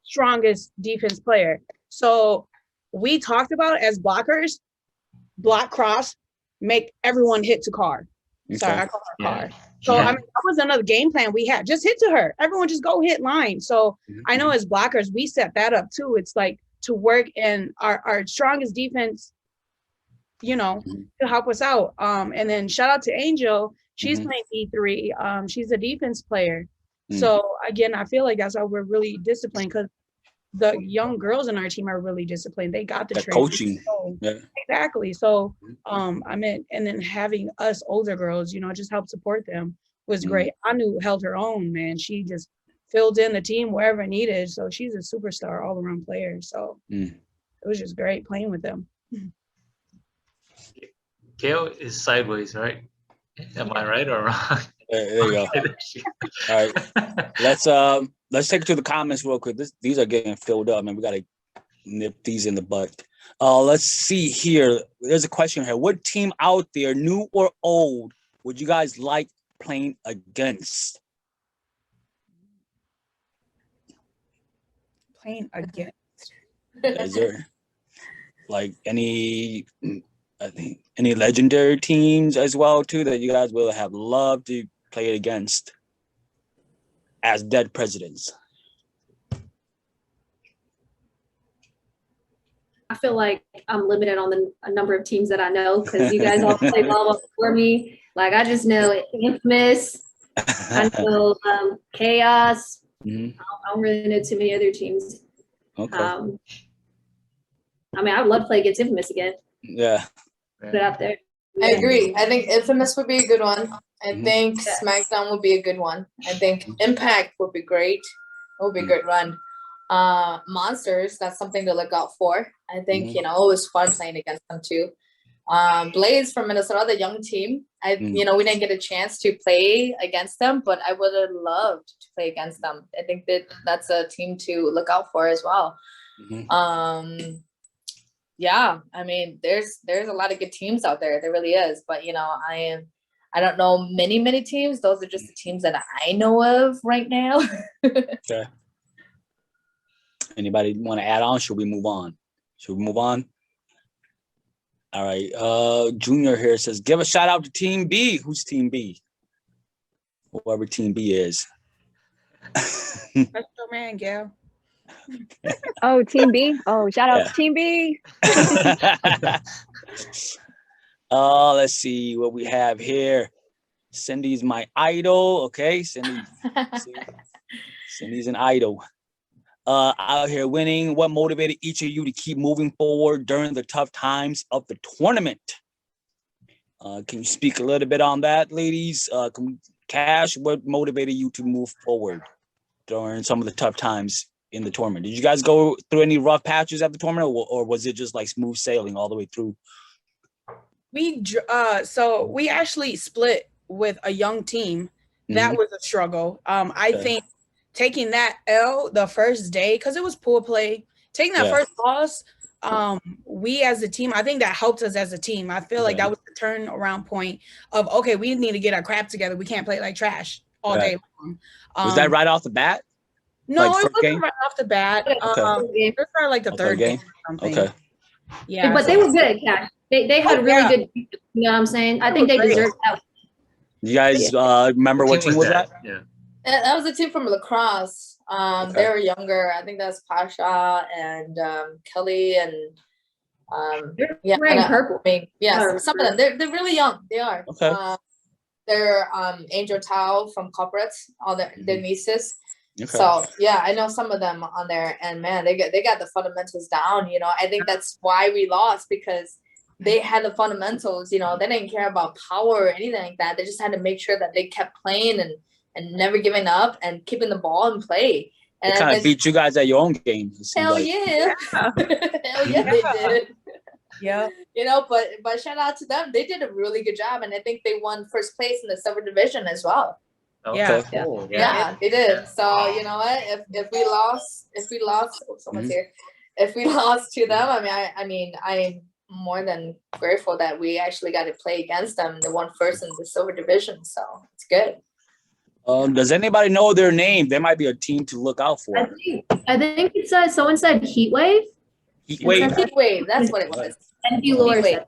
strongest defense player. So we talked about as blockers, block cross, make everyone hit to car. Sorry, I call her car. So I mean, that was another game plan we had. Just hit to her. Everyone just go hit line. So I know as blockers, we set that up too. It's like to work in our strongest defense, you know, to help us out. And then shout out to Angel. She's playing D3. She's a defense player. So again, I feel like that's how we're really disciplined because the young girls in our team are really disciplined. They got the training. Coaching. So, exactly. So I mean, and then having us older girls, you know, just help support them was great. Anu held her own, man. She just filled in the team wherever needed. So she's a superstar all around player. So it was just great playing with them. Gail is sideways, right? Am I right or wrong? There you go. All right. Let's take it to the comments real quick. These are getting filled up, man. We gotta nip these in the butt. Let's see here. There's a question here. What team out there, new or old, would you guys like playing against? Playing against. Is there like any legendary teams as well too that you guys will have loved to play against as dead presidents? I feel like I'm limited on a number of teams that I know because you guys all play volleyball for me. Like I just know Infamous, I know Chaos. I don't really know too many other teams. Okay. I mean, I would love to play against Infamous again. Yeah. Put it out there. I agree. I think Infamous would be a good one. I think SmackDown would be a good one. I think Impact would be great. It would be a good run. Monsters, that's something to look out for. I think, you know, it was fun playing against them too. Blaze from Minnesota, the young team. You know, we didn't get a chance to play against them, but I would have loved to play against them. I think that's a team to look out for as well. Yeah, I mean, there's a lot of good teams out there. There really is. But, you know, I don't know many teams. Those are just the teams that I know of right now. Okay. Anybody want to add on? Should we move on? All right. Junior here says, give a shout out to Team B. Who's Team B? Whoever Team B is. That's your man, Gail. Oh, Team B. Oh, shout out to Team B. Let's see what we have here. Cindy's my idol. Okay, Cindy's an idol. Out here winning. What motivated each of you to keep moving forward during the tough times of the tournament? Can you speak a little bit on that, ladies? Cash, what motivated you to move forward during some of the tough times in the tournament? Did you guys go through any rough patches at the tournament, or was it just like smooth sailing all the way through? So we actually split with a young team. That was a struggle. I think taking that L the first day, because it was pool play, taking that first loss, we as a team, I think that helped us as a team. I feel like that was the turnaround point of, okay, we need to get our crap together. We can't play like trash all day long. Was that right off the bat? No, like it wasn't right off the bat. It was probably like the third game or something. Okay. Yeah. But they were good, Cash. They had really good, you know what I'm saying? I think they deserved that. You guys remember what team was that? Yeah. That was a team from lacrosse. They were younger. I think that's Pasha and Kelly and they're wearing purple. Some of them. They're really young. They are. Okay. They're Angel Tao from Corporates, all their nieces. Okay. So yeah, I know some of them on there, and man, they got the fundamentals down. You know, I think that's why we lost, because they had the fundamentals. You know, they didn't care about power or anything like that. They just had to make sure that they kept playing and and never giving up and keeping the ball and play. And They kind of beat you guys at your own game. hell yeah. Hell yeah, they did. Yeah. You know, but shout out to them. They did a really good job, and I think they won first place in the silver division as well. Okay, Yeah. cool. Yeah, they did. So you know what? If we lost, oh, someone's here. If we lost to them, I mean, I'm more than grateful that we actually got to play against them. They won first in the silver division, so it's good. Does anybody know their name? There might be a team to look out for. I think it's someone said Heat Wave. Heat Wave. Heat Wave, that's what it was. And Lore Heat Wave. said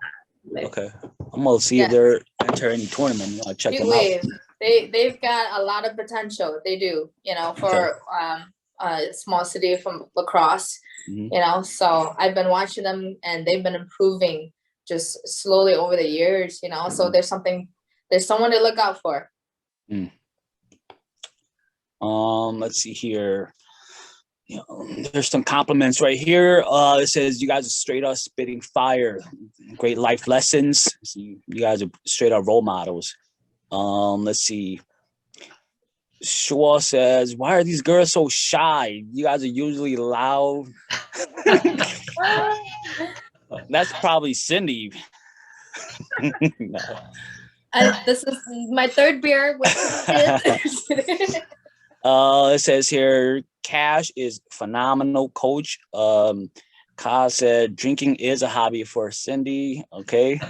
that. Okay, I'm gonna see if they're enter any tournament. I'll check Heat them Wave. out. They've got a lot of potential. They do, you know, for a small city from La Crosse, you know. So I've been watching them, and they've been improving just slowly over the years, you know. So there's someone to look out for. Let's see here. You know, there's some compliments right here. It says you guys are straight up spitting fire, great life lessons. So you guys are straight up role models. Let's see. Shaw says, "Why are these girls so shy? You guys are usually loud." That's probably Cindy. This is my third beer with It says here, Cash is phenomenal coach. Ka said drinking is a hobby for Cindy. Okay.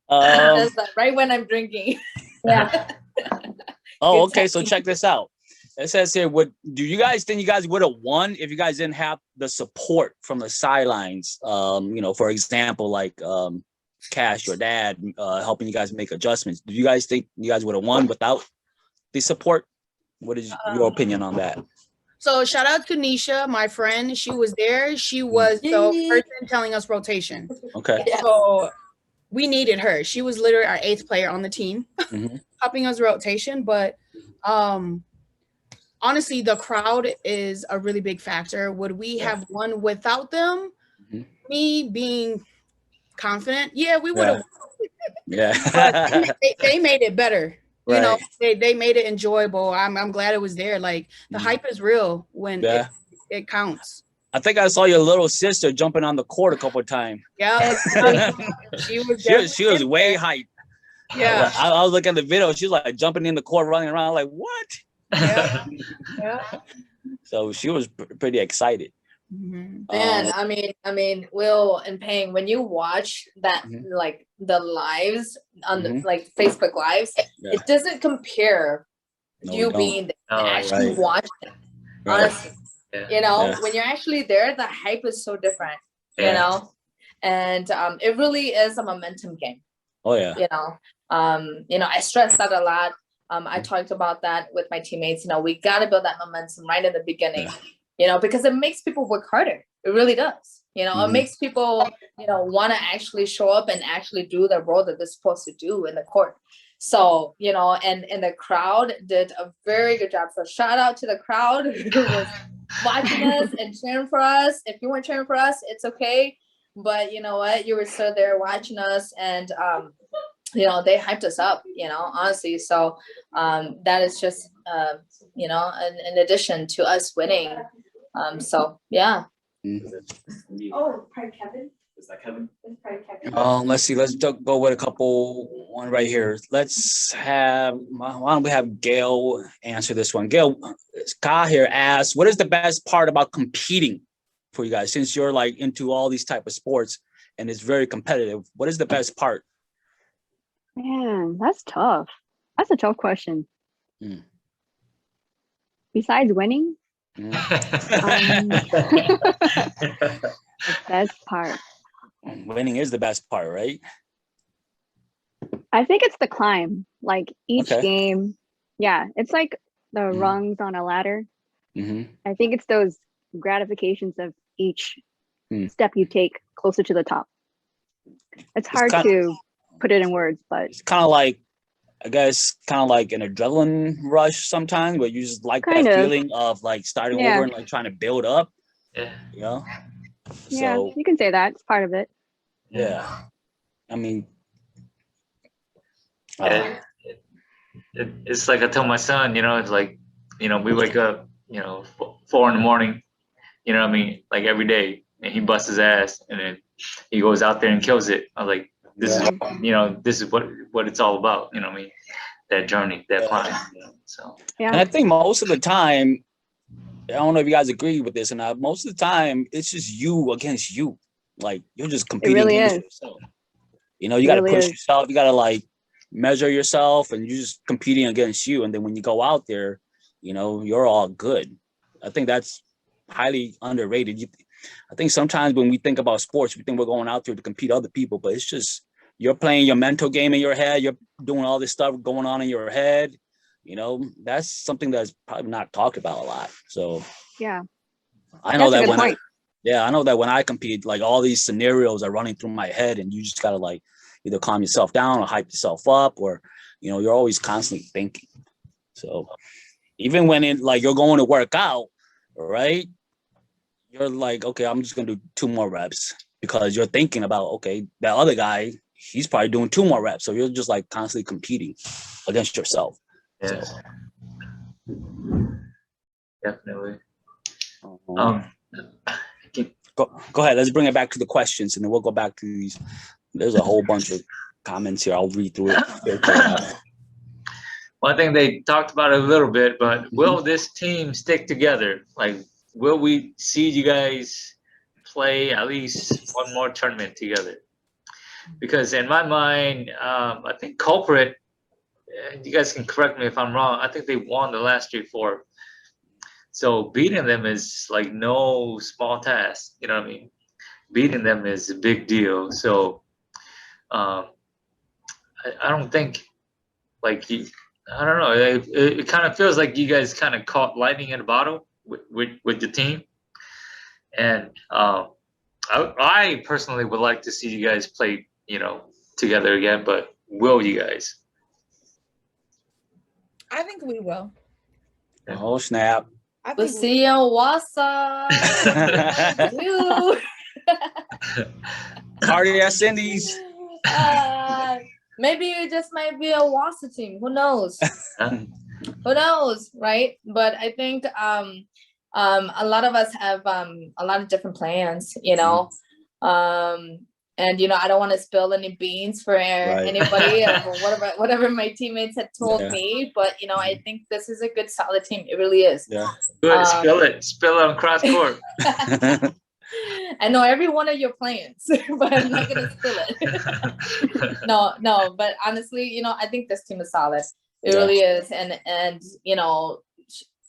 That's right when I'm drinking. Yeah. Oh, okay. So check this out. It says here, do you guys think you guys would have won if you guys didn't have the support from the sidelines? You know, for example, like Cash, your dad, helping you guys make adjustments. Do you guys think you guys would have won without the support? What is your opinion on that? So shout out to Nisha, my friend. She was there. She was the person telling us rotation. Okay. So we needed her. She was literally our 8th player on the team, helping us rotation. But honestly, the crowd is a really big factor. Would we have won without them? Me being confident, yeah, we would have. Yeah. But they made it better. You Right. know, they made it enjoyable. I'm glad it was there. Like the hype is real when it counts. I think I saw your little sister jumping on the court a couple of times. Yeah, she was way hyped. Yeah, I was looking at the video. She was like jumping in the court, running around. Like what? Yeah. So she was pretty excited. Man, I mean, Will and Peng, when you watch that, like the lives on the like Facebook lives, it doesn't compare being there and actually watching it. Honestly, you know, when you're actually there, the hype is so different. You know, and it really is a momentum game. Oh yeah. You know, I stress that a lot. I talked about that with my teammates. You know, we got to build that momentum right in the beginning. You know, because it makes people work harder. It really does. You know, it makes people, you know, want to actually show up and actually do the role that they're supposed to do in the court. So, you know, and the crowd did a very good job. So shout out to the crowd who was watching us and cheering for us. If you weren't cheering for us, it's okay. But you know what? You were still there watching us, and you know, they hyped us up, you know, honestly. So that is just, you know, in addition to us winning. So yeah. Oh, probably Kevin. Is that Kevin? It's probably Kevin. Let's see. Let's go with a couple. One right here. Let's have. Why don't we have Gail answer this one? Gail, Ka here asks, "What is the best part about competing for you guys? Since you're like into all these type of sports and it's very competitive, what is the best part?" Man, that's tough. That's a tough question. Besides winning, the best part. Winning is the best part, right? I think it's the climb. Like each game, it's like the rungs on a ladder. I think it's those gratifications of each step you take closer to the top. It's hard to put it in words, but it's kind of like, I guess, kind of like an adrenaline rush sometimes, where you just like that feeling of like starting over and like trying to build up. You know? So, you can say that. It's part of it. Yeah. I mean, it's like I tell my son, it's like, we wake up, 4 in the morning, what I mean, like every day, and he busts his ass, and then he goes out there and kills it. I was like, this is, this is what it's all about, what I mean, that journey, that climb. So Yeah. And I think most of the time, I don't know if you guys agree with this or not. Most of the time, it's just you against you. Like you're just competing really against is. yourself. You got to really push is. yourself. You got to like measure yourself, and you're just competing against you. And then when you go out there, you're all good. I think that's highly underrated. I think sometimes when we think about sports, we think we're going out there to compete other people, but it's just you're playing your mental game in your head. You're doing all this stuff going on in your head. That's something that's probably not talked about a lot. So Yeah. I know That's a that good point. I know that when I compete, like all these scenarios are running through my head, and you just gotta like either calm yourself down or hype yourself up, or you're always constantly thinking. So even when you're going to work out, right? You're like, okay, I'm just gonna do 2 more reps because you're thinking about, okay, that other guy, he's probably doing 2 more reps. So you're just like constantly competing against yourself. yes, So, definitely. Go ahead. Let's bring it back to the questions, and then we'll go back to these. There's a whole bunch of comments here. I'll read through it. Well, I think they talked about it a little bit, but will this team stick together? Like, will we see you guys play at least one more tournament together? Because in my mind, I think Culprit, you guys can correct me if I'm wrong, I think they won the last 3-4. So beating them is like no small task, you know what I mean? Beating them is a big deal. So I don't think like I don't know. It kind of feels like you guys kind of caught lightning in a bottle with the team. And I personally would like to see you guys play, together again, but will you guys? I think we will. Oh, snap. We'll see you in Wausau. Dude. Cardiac Cindy's. Maybe it just might be a Wausau team. Who knows? Who knows, right? But I think a lot of us have a lot of different plans, and I don't want to spill any beans for anybody or whatever my teammates had told me, but I think this is a good solid team. It really is. Yeah. Good. Spill it on CrossCourt. I know every one of your plans, but I'm not gonna spill it. No, but honestly, I think this team is solid. It really is, and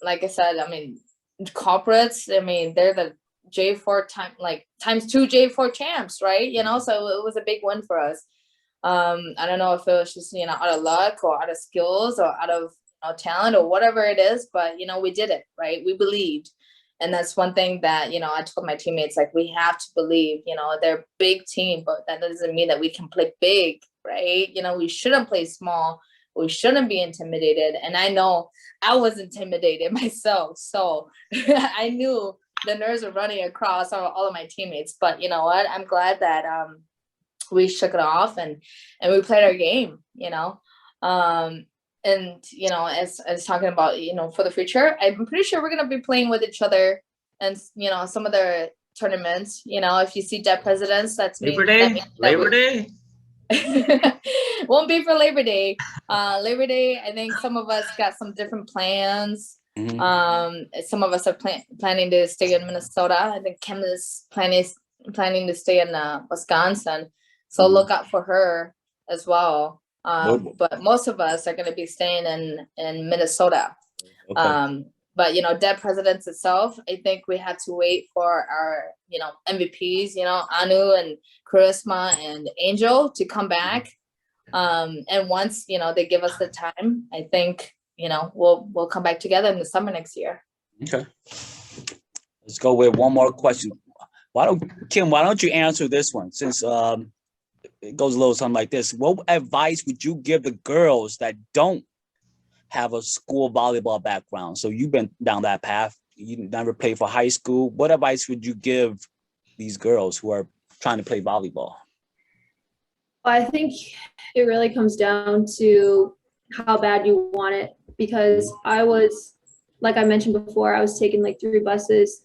like I said, I mean, corporates. I mean, they're the J4 times 2 J4 champs, right? So it was a big win for us. I don't know if it was just out of luck or out of skills or out of talent or whatever it is, but we did it, right? We believed. And that's one thing that, I told my teammates, like, we have to believe, they're a big team, but that doesn't mean that we can play big, right? We shouldn't play small. We shouldn't be intimidated. And I know I was intimidated myself. So I knew the nerves were running across all of my teammates. But you know what? I'm glad that we shook it off and we played our game, And, as talking about, for the future, I'm pretty sure we're going to be playing with each other and, some of the tournaments, if you see dead presidents, that's Labor Day. Won't be for Labor Day. Labor Day, I think some of us got some different plans. Some of us are planning to stay in Minnesota. I think Kim is planning to stay in Wisconsin. So look out for her as well. But most of us are going to be staying in Minnesota. Okay. But dead presidents itself, I think we have to wait for our MVPs, Anu and Charisma and Angel to come back. And once they give us the time, I think we'll come back together in the summer next year. Okay. Let's go with one more question. Why don't you answer this one, since it goes a little something like this. What advice would you give the girls that don't have a school volleyball background? So you've been down that path. You never played for high school. What advice would you give these girls who are trying to play volleyball? I think it really comes down to how bad you want it, because I was, like I mentioned before, I was taking like 3 buses,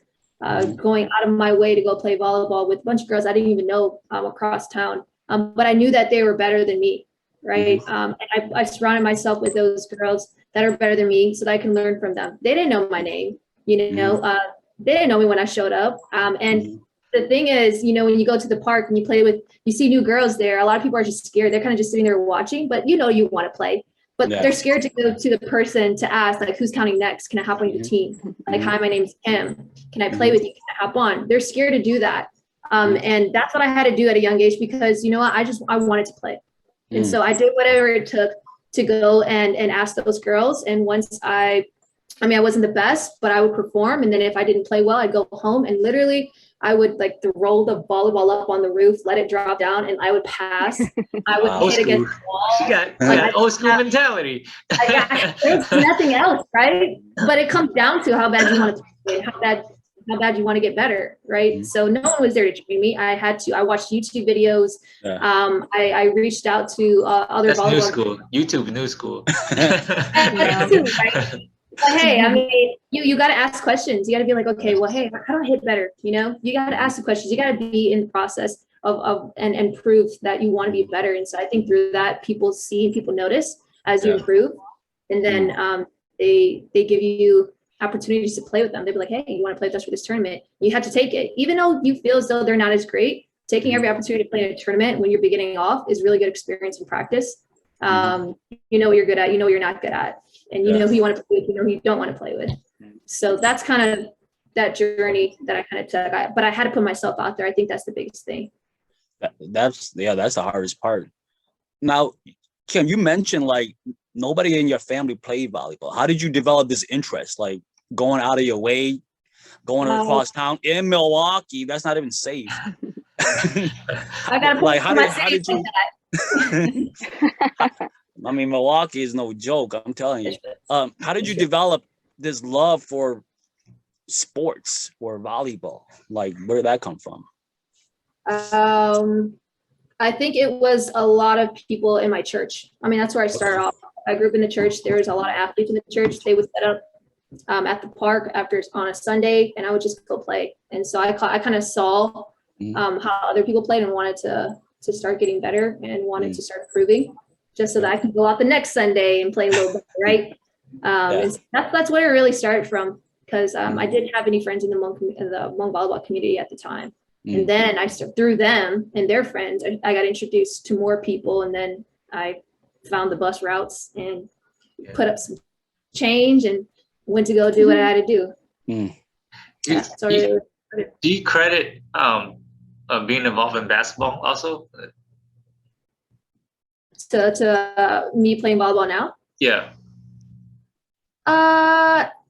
going out of my way to go play volleyball with a bunch of girls I didn't even know across town. But I knew that they were better than me, right? And I surrounded myself with those girls that are better than me so that I can learn from them. They didn't know my name, you know, they didn't know me when I showed up. And the thing is, you know, when you go to the park and you play with, you see new girls there, a lot of people are just scared. They're kind of just sitting there watching, but you know, you want to play. But they're scared to go to the person to ask, like, who's counting next? Can I hop on your team? Like, hi, my name's Kim. Can I play with you? Can I hop on? They're scared to do that. And that's what I had to do at a young age, because, you know what, I wanted to play. And so I did whatever it took to go and ask those girls. And once I wasn't the best, but I would perform. And then if I didn't play well, I'd go home and literally I would like roll the volleyball up on the roof, let it drop down, and I would pass. I would hit against the wall. She got old school mentality. There's nothing else, right? But it comes down to how bad you want to play, how bad you want to get better, right? So no one was there to train me. I watched YouTube videos. I reached out to other volleyball. New school. YouTube new school. Right? But hey, I mean, you got to ask questions. You got to be like, okay, well, hey, how do I hit better? You know, you got to ask the questions. You got to be in the process of and prove that you want to be better. And so I think through that, people see and people notice as you improve, and then they give you opportunities to play with them. They'll be like, hey, you want to play with us for this tournament? You have to take it, even though you feel as though they're not as great. Taking every opportunity to play in a tournament when you're beginning off is really good experience and practice. You know what you're good at, you know what you're not good at. And you know who you want to play with, you know who you don't want to play with. So that's kind of that journey that I kind of took. But I had to put myself out there. I think that's the biggest thing. That's the hardest part. Now, Kim, you mentioned like nobody in your family played volleyball. How did you develop this interest? Like going out of your way, going across town in Milwaukee? That's not even safe. I gotta put like how did you? I mean, Milwaukee is no joke. I'm telling you. How did you develop this love for sports or volleyball? Like, where did that come from? I think it was a lot of people in my church. I mean, that's where I started off. I grew up in the church. There was a lot of athletes in the church. They would set up at the park on a Sunday, and I would just go play. And so I kind of saw how other people played and wanted to start getting better and wanted to start improving, just so that I could go out the next Sunday and play a little better, right? And that's where it really started from, because I didn't have any friends in the Hmong volleyball community at the time. And then through them and their friends, I got introduced to more people, and then I found the bus routes and put up some change and went to go do what I had to do. Do you credit being involved in basketball also? To me playing volleyball now? Yeah.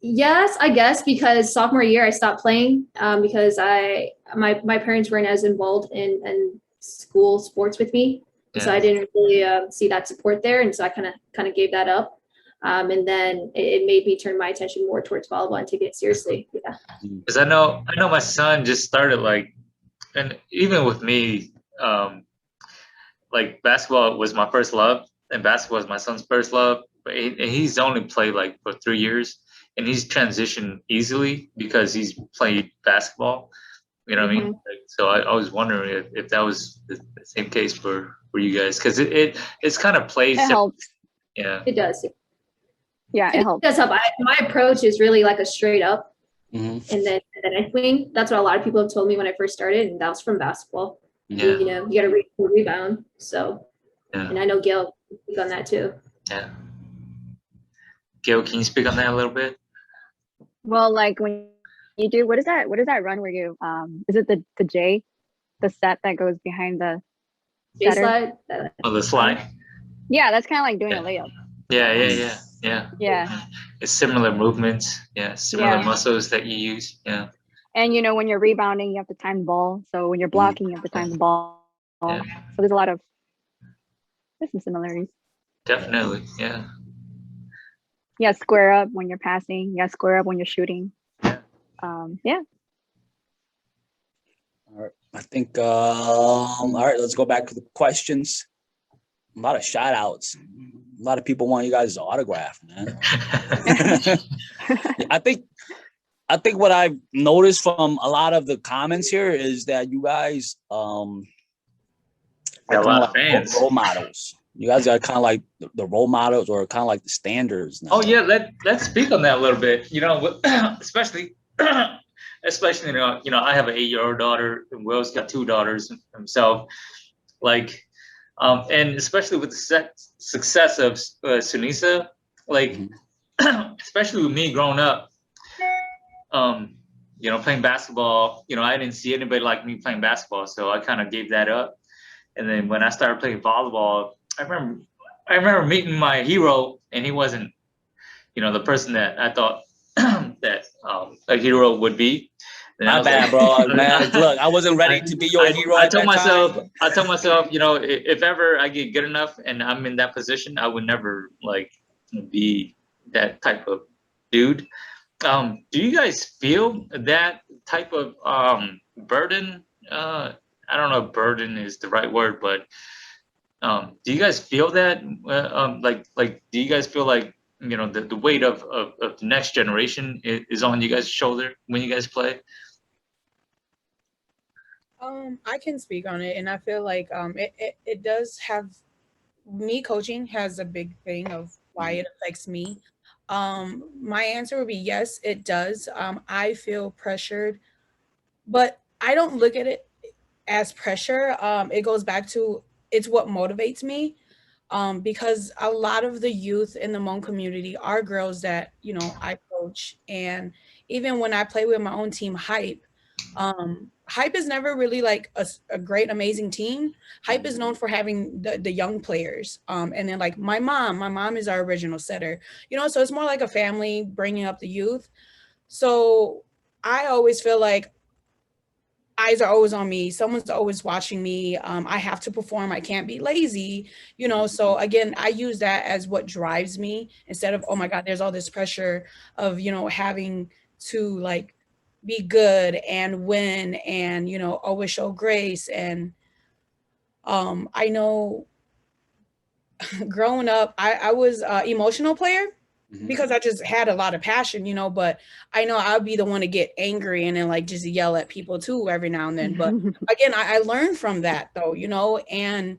Yes, I guess, because sophomore year I stopped playing because my parents weren't as involved in school sports with me. So I didn't really see that support there, and so I kind of gave that up. And then it made me turn my attention more towards volleyball and take it seriously. Yeah. Because I know my son just started, like, and even with me, like basketball was my first love, and basketball was my son's first love. But he's only played like for 3 years, and he's transitioned easily because he's played basketball. You know what I mean? Like, so I was wondering if that was the same case for you guys, because it's kind of plays. It helps. Yeah, it does. Yeah, it helps. It does help. My approach is really like a straight up, and then I swing. That's what a lot of people have told me when I first started, and that was from basketball. Yeah. You know, you got to rebound. So, and I know Gail can speak on that too. Yeah. Gail, can you speak on that a little bit? Well, like when you do, what is that run where you is it the J, the set that goes behind the J slide? Oh, the slide. Yeah, that's kind of like doing a layup. Yeah. It's similar movements. Yeah, similar muscles that you use. Yeah. And you know, when you're rebounding, you have to time the ball. So when you're blocking, you have to time the ball. So there's some similarities. Definitely. Yeah. Yeah, square up when you're passing. Yeah, square up when you're shooting. Yeah. Yeah. All right. I think all right, let's go back to the questions. A lot of shout outs. A lot of people want you guys' autograph, man. I think what I've noticed from a lot of the comments here is that you guys Got a lot of fans. role models. You guys are kind of like the role models, or kind of like the standards now. Oh yeah, let's speak on that a little bit. You know, especially you know, I have an 8-year-old daughter, and Will's got 2 daughters himself. Like, and especially with the success of Sunisa, like, especially with me growing up, you know, playing basketball, you know, I didn't see anybody like me playing basketball, so I kind of gave that up. And then when I started playing volleyball, I remember meeting my hero, and he wasn't, you know, the person that I thought that a hero would be. And My bad, bro. Man, look, I wasn't ready to be your hero. I told myself, you know, if ever I get good enough and I'm in that position, I would never like be that type of dude. Do you guys feel that type of burden? I don't know if burden is the right word, but do you guys feel that? Like, do you guys feel like, you know, the weight of the next generation is on you guys' shoulder when you guys play? I can speak on it, and I feel like it does have, me coaching has a big thing of why it affects me. My answer would be yes, it does. I feel pressured, but I don't look at it as pressure. It goes back to, it's what motivates me. Because a lot of the youth in the Hmong community are girls that, you know, I coach. And even when I play with my own team, Hype, Hype is never really like a great, amazing team. Hype is known for having the young players. And then like my mom is our original setter, you know, so it's more like a family bringing up the youth. So I always feel like eyes are always on me. Someone's always watching me. I have to perform. I can't be lazy, you know? So again, I use that as what drives me, instead of, oh my God, there's all this pressure of, you know, having to like be good and win and, you know, always show grace. And I know growing up, I was an emotional player, because I just had a lot of passion, you know, but I know I'll be the one to get angry and then like just yell at people too every now and then. But again, I learned from that though, you know, and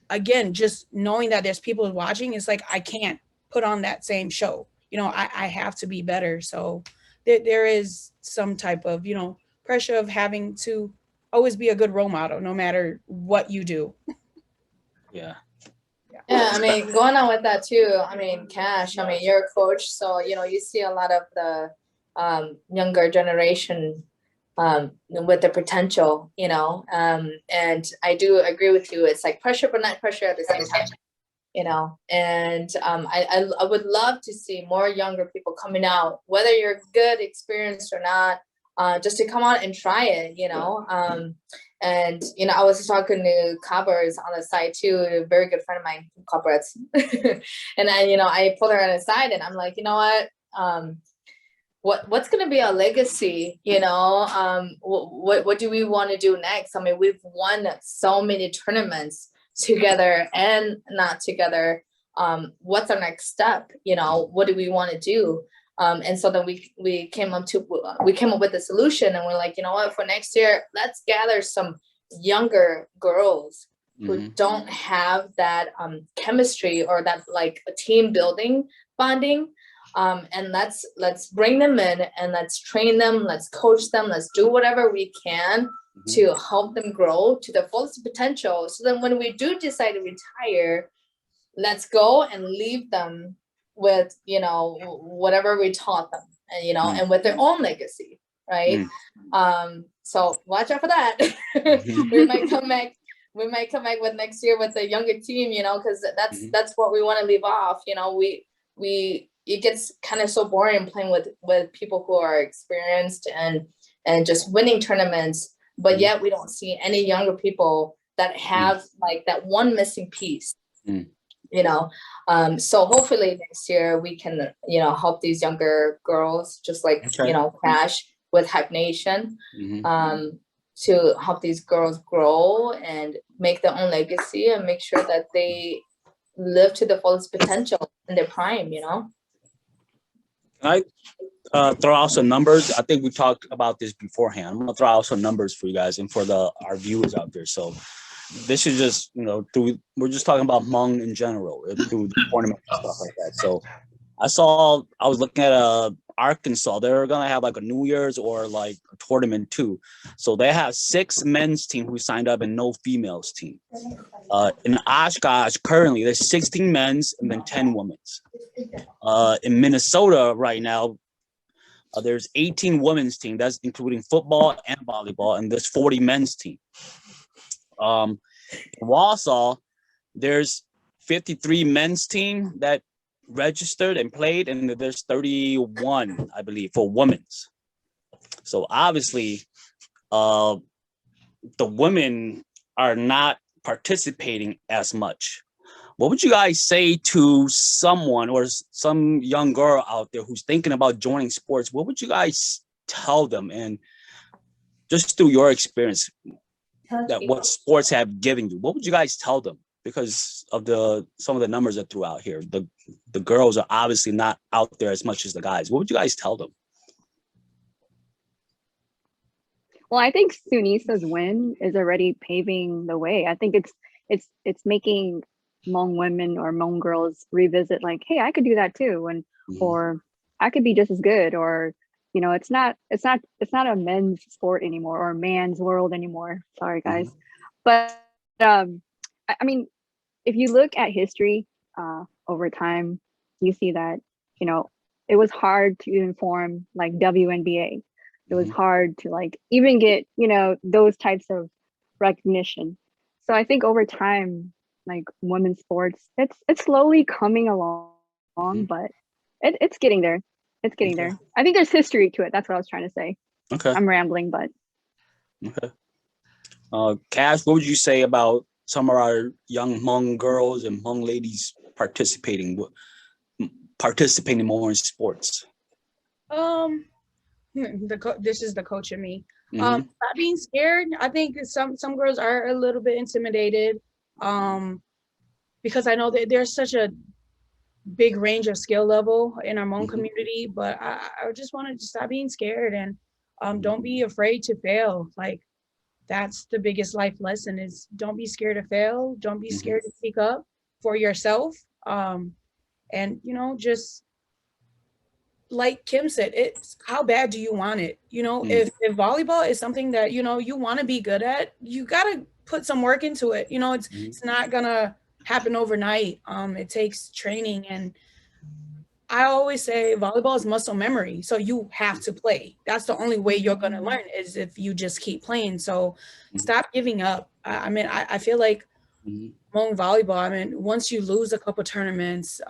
again, just knowing that there's people watching, it's like, I can't put on that same show, you know, I have to be better. So there is some type of, you know, pressure of having to always be a good role model, no matter what you do. Yeah. Yeah, I mean, going on with that too, I mean, Cash, I mean, you're a coach, so, you know, you see a lot of the younger generation with the potential, you know, and I do agree with you. It's like pressure, but not pressure at the same time, you know, and I would love to see more younger people coming out, whether you're good, experienced or not, just to come out and try it, you know. And, you know, I was talking to Cobbers on the side too, a very good friend of mine, Cobbers. And then, you know, I pulled her on the side and I'm like, you know what, what's going to be our legacy? You know, what do we want to do next? I mean, we've won so many tournaments together and not together. What's our next step? You know, what do we want to do? And so then we came up with a solution, and we're like, you know what, for next year, let's gather some younger girls who don't have that chemistry or that like a team building bonding. And let's bring them in and let's train them, let's coach them, let's do whatever we can to help them grow to the fullest potential. So then when we do decide to retire, let's go and leave them with, you know, whatever we taught them, and, you know, and with their own legacy, right? So watch out for that. we might come back with next year with a younger team, you know, because that's what we want to leave off. You know, it gets kind of so boring playing with people who are experienced and just winning tournaments, but yet we don't see any younger people that have like that one missing piece. You know, so hopefully next year we can, you know, help these younger girls, just like, you know, Crash with Hype Nation, to help these girls grow and make their own legacy and make sure that they live to the fullest potential in their prime, you know? Can I throw out some numbers? I think we talked about this beforehand. I'm gonna throw out some numbers for you guys and for our viewers out there. So this is just, we're just talking about Hmong in general through the tournament and stuff like that. So I was looking at Arkansas. They're gonna have like a New Year's or like a tournament too. So they have 6 men's team who signed up and no females team. In Oshkosh currently there's 16 men's and then 10 women's. In Minnesota right now, there's 18 women's team. That's including football and volleyball, and there's 40 men's team. In Wausau, there's 53 men's team that registered and played, and there's 31, I believe, for women's. So obviously, the women are not participating as much. What would you guys say to someone or some young girl out there who's thinking about joining sports? What would you guys tell them? And just through your experience, that what sports have given you, what would you guys tell them? Because of some of the numbers that threw out here, the girls are obviously not out there as much as the guys. What would you guys tell them? Well, I think Sunisa's win is already paving the way. I think it's making Hmong women or Hmong girls revisit like, hey, I could do that too, and or I could be just as good, or it's not a men's sport anymore or man's world anymore. Sorry guys. But I mean, if you look at history over time, you see that it was hard to even form like WNBA. It was hard to like even get those types of recognition. So I think over time, like women's sports, it's slowly coming along, but it's getting there. It's getting there. I think there's history to it. That's what I was trying to say. Okay. I'm rambling, but. Okay. Cass, what would you say about some of our young Hmong girls and Hmong ladies participating more in sports? This is the coach in me. Not being scared. I think some girls are a little bit intimidated, because I know that there's such a big range of skill level in our Hmong community. But I just wanted to stop being scared and don't be afraid to fail. Like that's the biggest life lesson: is don't be scared to fail. Don't be scared to speak up for yourself. And just like Kim said, it's how bad do you want it? If volleyball is something that you want to be good at, you gotta put some work into it. It's not gonna happen overnight. It takes training, and I always say volleyball is muscle memory, so you have to play. That's the only way you're gonna learn, is if you just keep playing. So stop giving up. I feel like Hmong volleyball, once you lose a couple tournaments,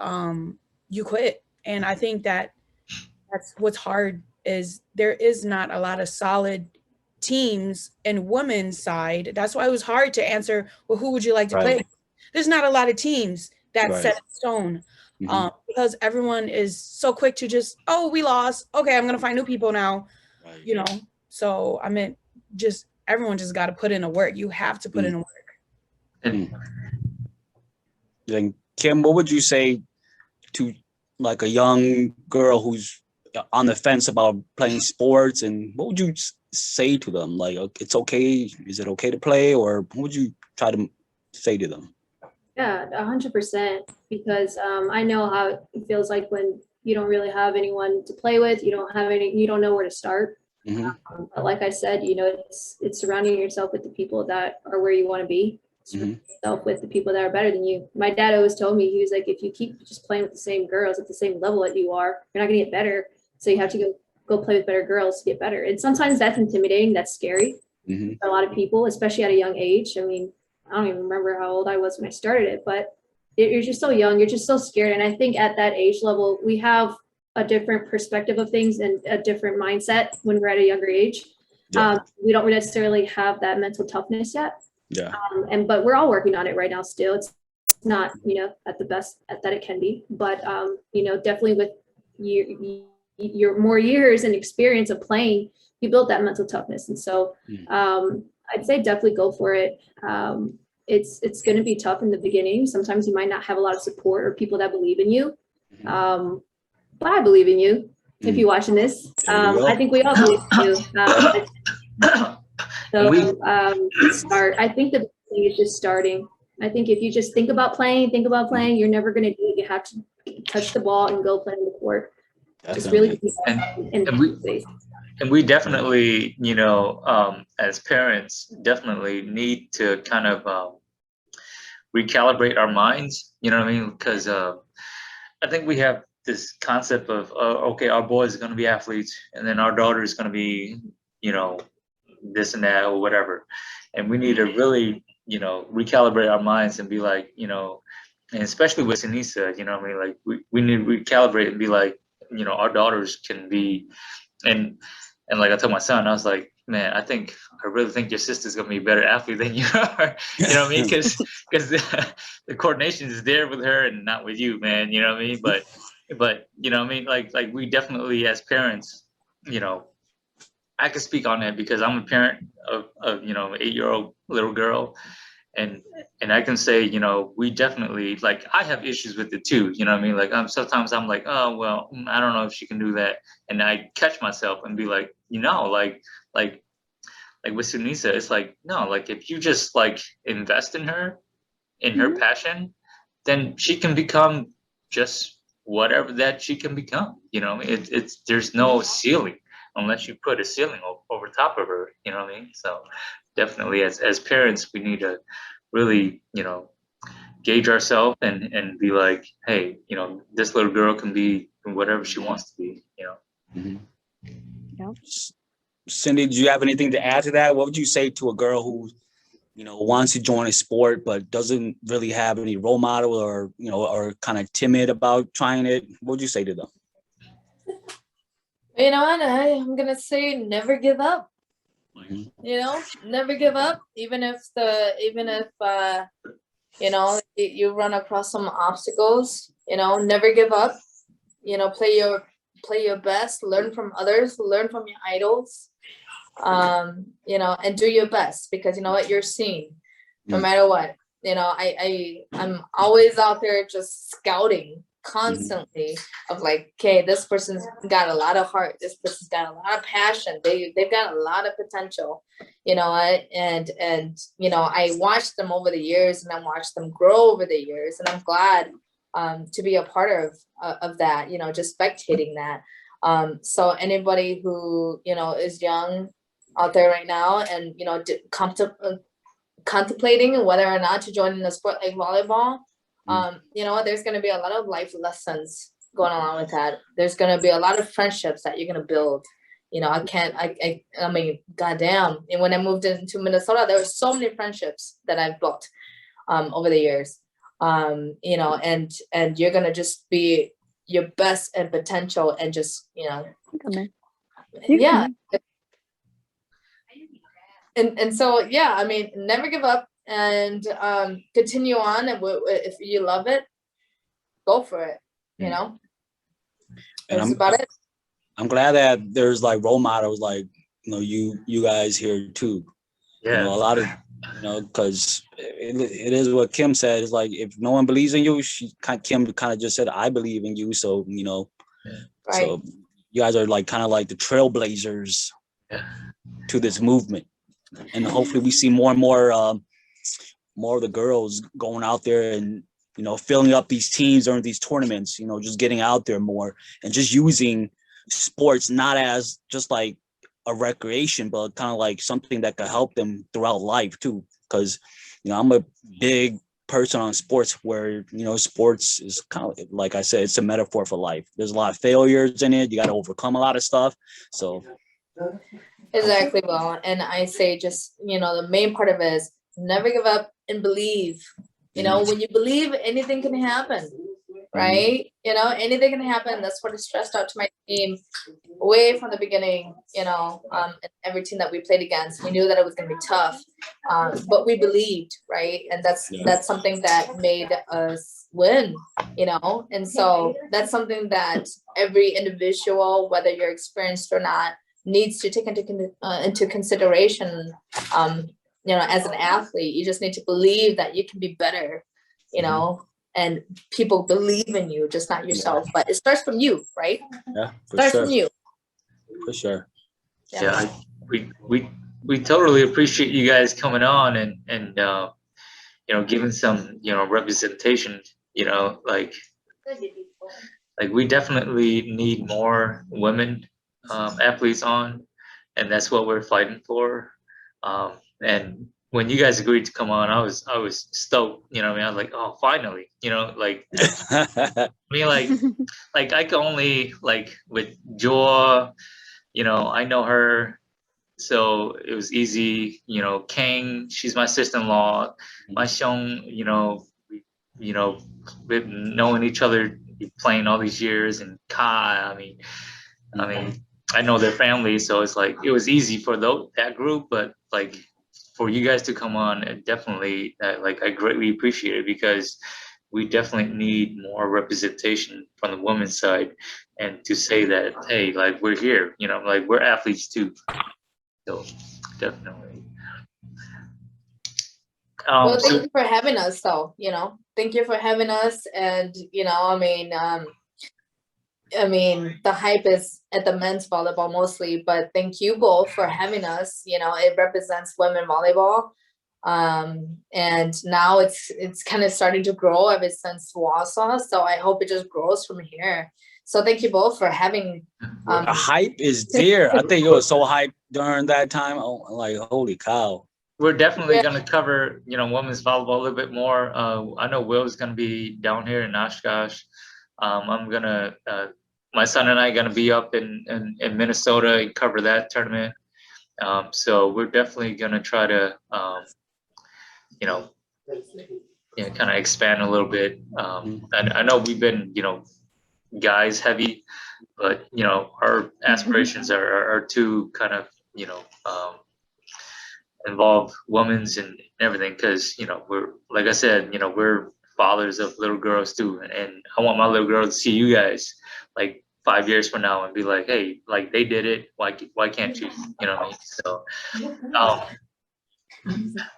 you quit. And I think that's what's hard, is there is not a lot of solid teams in women's side. That's why it was hard to answer, well, who would you like to play? There's not a lot of teams that set in stone, because everyone is so quick to just, oh, we lost. Okay, I'm going to find new people now, So just everyone just got to put in the work. You have to put in the work. Then Kim, what would you say to like a young girl who's on the fence about playing sports, and what would you say to them? Like, it's okay. Is it okay to play, or what would you try to say to them? Yeah, 100%. Because I know how it feels like when you don't really have anyone to play with. You don't know where to start. But like I said, it's surrounding yourself with the people that are where you want to be. Surround yourself with the people that are better than you. My dad always told me, he was like, if you keep just playing with the same girls at the same level that you are, you're not gonna get better. So you have to go play with better girls to get better. And sometimes that's intimidating. That's scary for a lot of people, especially at a young age. I don't even remember how old I was when I started it, but you're just so young. You're just so scared. And I think at that age level, we have a different perspective of things and a different mindset when we're at a younger age. We don't necessarily have that mental toughness yet. But we're all working on it right now still. It's not, at the best that it can be, but definitely with your more years and experience of playing, you build that mental toughness. And so I'd say definitely go for it. it's going to be tough in the beginning. Sometimes you might not have a lot of support or people that believe in you. But I believe in you. If you're watching this, I think we all believe in you. Start. I think the big thing is just starting. I think if you just think about playing, you're never going to do it. You have to touch the ball and go play in the court. Just really and we definitely, you know, as parents, definitely need to kind of recalibrate our minds. You know what I mean? Because I think we have this concept of okay, our boys are going to be athletes, and then our daughter is going to be, you know, this and that or whatever, and we need to really, you know, recalibrate our minds and be like, you know, and especially with Sinisa, you know what I mean, like we need to recalibrate and be like, you know, our daughters can be, and like I told my son, I was like, man, I really think your sister's gonna be a better athlete than you are. You know what I mean? Because the coordination is there with her and not with you, man. You know what I mean? But you know what I mean? Like we definitely as parents, you know, I can speak on that because I'm a parent of you know, an 8-year-old little girl. And I can say, you know, we definitely, like, I have issues with it too. You know what I mean? Like, sometimes I'm like, oh, well, I don't know if she can do that. And I catch myself and be like, you know, like with Sunisa, it's like, no, like if you just like invest in her, in her passion, then she can become just whatever that she can become. You know, it's there's no ceiling unless you put a ceiling over top of her. You know what I mean? So definitely as parents, we need to really, you know, gauge ourselves and be like, hey, you know, this little girl can be whatever she wants to be, you know. Yep. Cindy, do you have anything to add to that? What would you say to a girl who, you know, wants to join a sport but doesn't really have any role model, or, you know, or kind of timid about trying it? What would you say to them? You know what? I'm gonna say never give up. You know, never give up, even if you know, you run across some obstacles. You know, never give up. You know, play your best, learn from others, learn from your idols. You know, and do your best, because you know what, you're seen no matter what. You know, I'm always out there just scouting constantly of like, okay, this person's got a lot of heart, this person's got a lot of passion, they've got a lot of potential, you know. And you know, I watched them over the years, and I watched them grow over the years, and I'm glad to be a part of that, you know, just spectating that. So anybody who, you know, is young out there right now and, you know, contemplating whether or not to join in a sport like volleyball, you know, there's going to be a lot of life lessons going along with that. There's going to be a lot of friendships that you're going to build. You know, I mean, goddamn. And when I moved into Minnesota, there were so many friendships that I've built over the years. You know, and you're going to just be your best and potential, and just, you know, yeah. And so, yeah, I mean, never give up, and continue on. And if you love it, go for it, you know. And that's about it. I'm glad that there's like role models like, you know, you guys here too. Yeah. You know, a lot of, you know, because it is what Kim said. It's like, if no one believes in you, Kim kind of just said, I believe in you. So, you know, Right. So you guys are like kind of like the trailblazers to this movement. And hopefully we see more and more of the girls going out there and, you know, filling up these teams during these tournaments, you know, just getting out there more and just using sports not as just like a recreation, but kind of like something that could help them throughout life too. Because, you know, I'm a big person on sports where, you know, sports is kind of, like I said, it's a metaphor for life. There's a lot of failures in it. You got to overcome a lot of stuff. So exactly. Well, and I say just, you know, the main part of it is never give up and believe. You know, when you believe, anything can happen, right? You know, anything can happen. That's what I stressed out to my team way from the beginning, you know, every team that we played against. We knew that it was going to be tough, but we believed, right? And that's something that made us win, you know? And so that's something that every individual, whether you're experienced or not, needs to take into consideration as an athlete, you just need to believe that you can be better, and people believe in you, just not yourself. But it starts from you, right? Yeah, for Starts sure. from you. For sure. Yeah, we totally appreciate you guys coming on and giving some representation. Like we definitely need more women athletes on, and that's what we're fighting for. And when you guys agreed to come on, I was stoked. I was like, oh, finally. I mean, like I can only with Joa, I know her, so it was easy. Kang, she's my sister-in-law. My Xiong, we've been knowing each other, playing all these years, and Kai. I mean, I know their family, so it's like it was easy for that group. But like for you guys to come on, it definitely, I greatly appreciate it, because we definitely need more representation from the women's side, and to say that, hey, like we're here, like we're athletes too. So definitely. Well, thank you for having us, though. Thank you for having us, and I mean, the hype is at the men's volleyball mostly, but thank you both for having us. It represents women volleyball. And now it's kind of starting to grow ever since Wausau. So I hope it just grows from here. So thank you both for having. The hype is there. I think it was so hyped during that time. Oh, like, holy cow. We're definitely going to cover, women's volleyball a little bit more. I know Will's going to be down here in Oshkosh. I'm going to, my son and I are going to be up in Minnesota and cover that tournament. So we're definitely going to try to, kind of expand a little bit. I know we've been, guys heavy, but, our aspirations are to kind of, involve women's and everything, because we're, like I said, we're fathers of little girls too, and I want my little girl to see you guys like 5 years from now and be like, hey, like they did it, why can't you? You know what I mean? So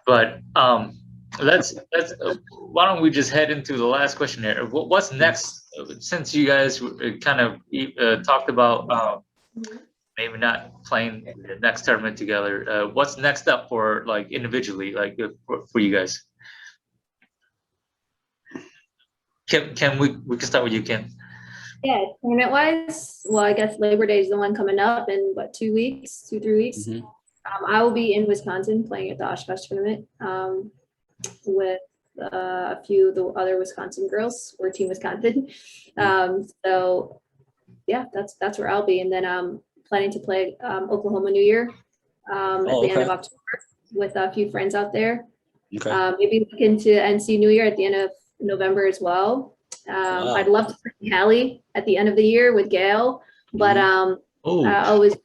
but let's why don't we just head into the last question here. What's next, since you guys kind of talked about maybe not playing the next tournament together? What's next up for like individually, like for you guys? Can we can start with you, Ken? Yeah, tournament wise, well, I guess Labor Day is the one coming up in 2 weeks, 2-3 weeks. I will be in Wisconsin playing at the Oshkosh tournament with a few of the other Wisconsin girls. We're Team Wisconsin. So yeah, that's where I'll be. And then planning to play Oklahoma New Year at the end of October with a few friends out there. Maybe look into NC New Year at the end of November as well. I'd love to play Cali at the end of the year with Gail, but I was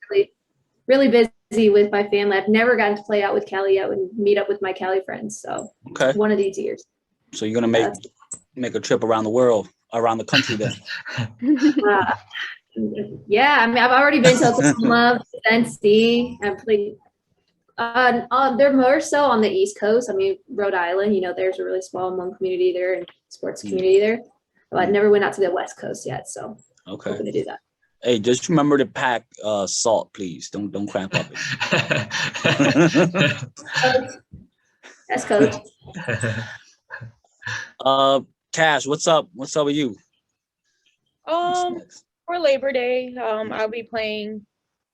really busy with my family. I've never gotten to play out with Cali yet and meet up with my Cali friends. So one of these years. So you're gonna make a trip around the world, around the country then? Yeah, I mean, I've already been to Oklahoma, NC. I've played. They're more so on the East Coast. I mean, Rhode Island. There's a really small Hmong community there and sports community there. But I never went out to the West Coast yet, so hoping to do that. Hey, just remember to pack salt, please. Don't cramp up. That's coach. Cash, what's up? What's up with you? For Labor Day, I'll be playing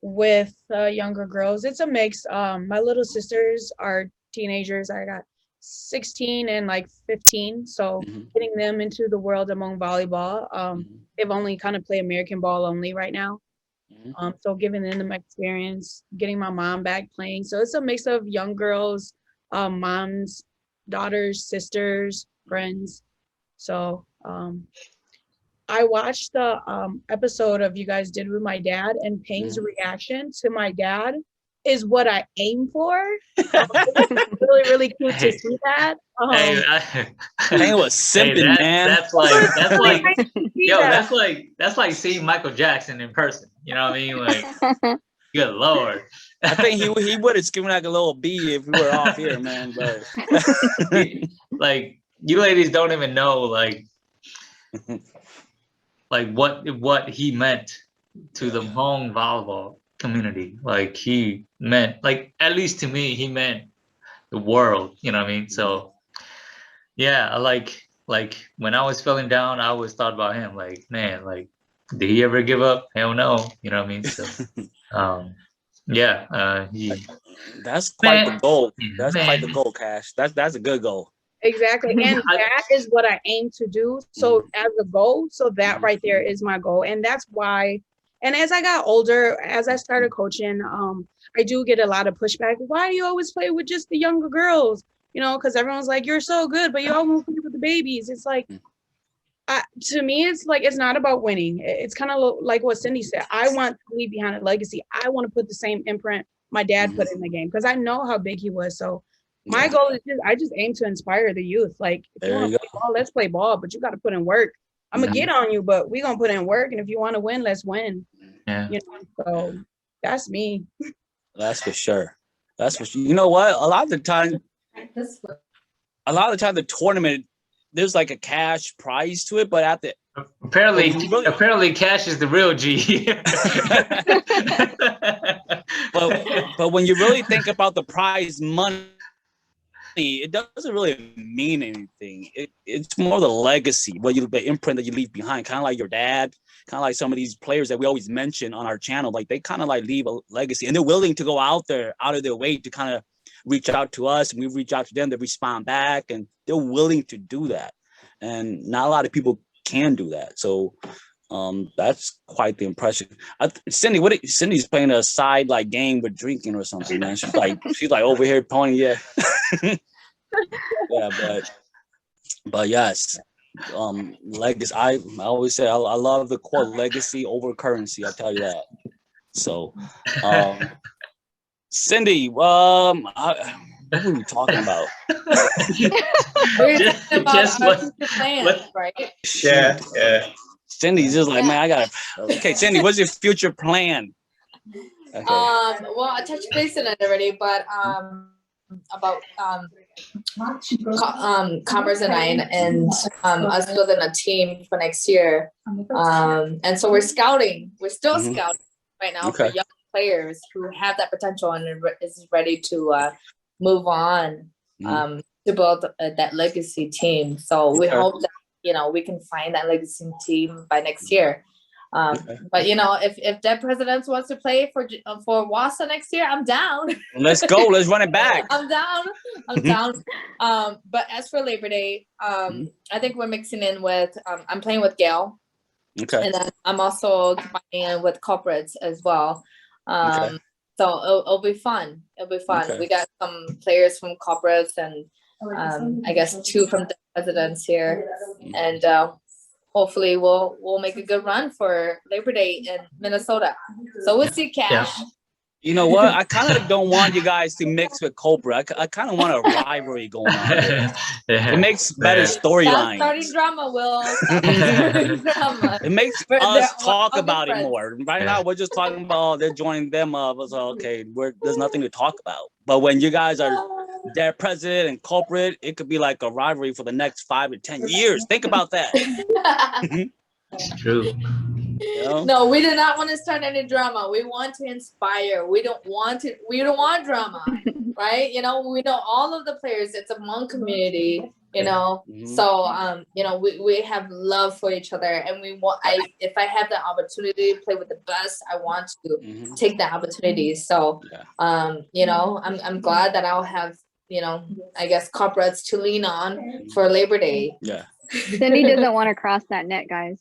with younger girls. It's a mix. My little sisters are teenagers. I got 16 and like 15, so getting them into the world of Hmong volleyball. They've only kind of play American ball only right now, so giving them experience, getting my mom back playing. So it's a mix of young girls, moms, daughters, sisters, friends. So I watched the episode of you guys did with my dad, and Ping's reaction to my dad is what I aim for. It's really cool to see that. Ping was simping, man. That's like seeing Michael Jackson in person. You know what I mean? Like, good Lord. I think he would have given like a little B if we were off here, man. But like you ladies don't even know like what he meant to the Hmong volleyball community. Like he meant, like at least to me, he meant the world. You know what I mean? So yeah, I like when I was feeling down, I always thought about him. Like, man, like did he ever give up? Hell no. You know what I mean? So that's quite the goal. Yeah, That's quite the goal, Cash. That's a good goal. Exactly. And that is what I aim to do. So as a goal, so that right there is my goal. And that's why, and as I got older, as I started coaching, I do get a lot of pushback. Why do you always play with just the younger girls? You know, because everyone's like, you're so good, but you always play with the babies. It's like, to me, it's like, it's not about winning. It's kind of like what Cindy said. I want to leave behind a legacy. I want to put the same imprint my dad put in the game because I know how big he was. So my goal is I just aim to inspire the youth. Like, if you want to play ball, let's play ball, but you got to put in work. I'm gonna get on you, but we're gonna put in work. And if you want to win, let's win. Yeah. You know, so that's me. That's for sure. That's for sure. You know what? A lot of the time, the tournament, there's like a cash prize to it, but at the apparently Cash is the real G. but when you really think about the prize money, it doesn't really mean anything. It's more the legacy, the imprint that you leave behind, kind of like your dad, kind of like some of these players that we always mention on our channel. Like they kind of like leave a legacy, and they're willing to go out of their way to kind of reach out to us, and we reach out to them. They respond back, and they're willing to do that. And not a lot of people can do that. So that's quite the impression. Cindy, Cindy's playing a side like game with drinking or something, man. She's like over here pointing, yeah. Yeah, but yes. Legacy. I always say I love the quote legacy over currency. I tell you that. So Cindy, what were we talking about? We're talking about our future plans, right? Yeah. Cindy's just like, man, I gotta. Okay, Cindy, what's your future plan? Okay. Well, I touched base on it already, but about Commerce and I and us building a team for next year. And so we're scouting. We're still scouting right now for young players who have that potential and is ready to move on to build that legacy team. So we hope that we can find that legacy team by next year. But if that president wants to play for Wausau next year, I'm down. Let's go. Let's run it back. I'm down. But as for Labor Day, I think we're mixing in with. I'm playing with Gail. Okay. And then I'm also combining in with corporates as well. So it'll be fun. Okay. We got some players from corporates and I guess 2 from the presidents here, and hopefully we'll make a good run for Labor Day in Minnesota. So we'll see, Cash. Yeah. You know what? I kind of don't want you guys to mix with Cobra. I kind of want a rivalry going on here. It makes better storylines. Starting drama, Will. It makes us talk about it more. Right now, we're just talking about they're joining them up. So, okay, there's nothing to talk about. But when you guys are their president and corporate, it could be like a rivalry for the next 5 to 10 years. Think about that. It's true. No, we do not want to start any drama. We want to inspire. We don't want drama, right? We know all of the players. It's a Hmong community, So we have love for each other, and if I have the opportunity to play with the best, I want to take that opportunity. So I'm glad that I'll have I guess corporates to lean on for Labor Day. Yeah. Cindy doesn't want to cross that net, guys.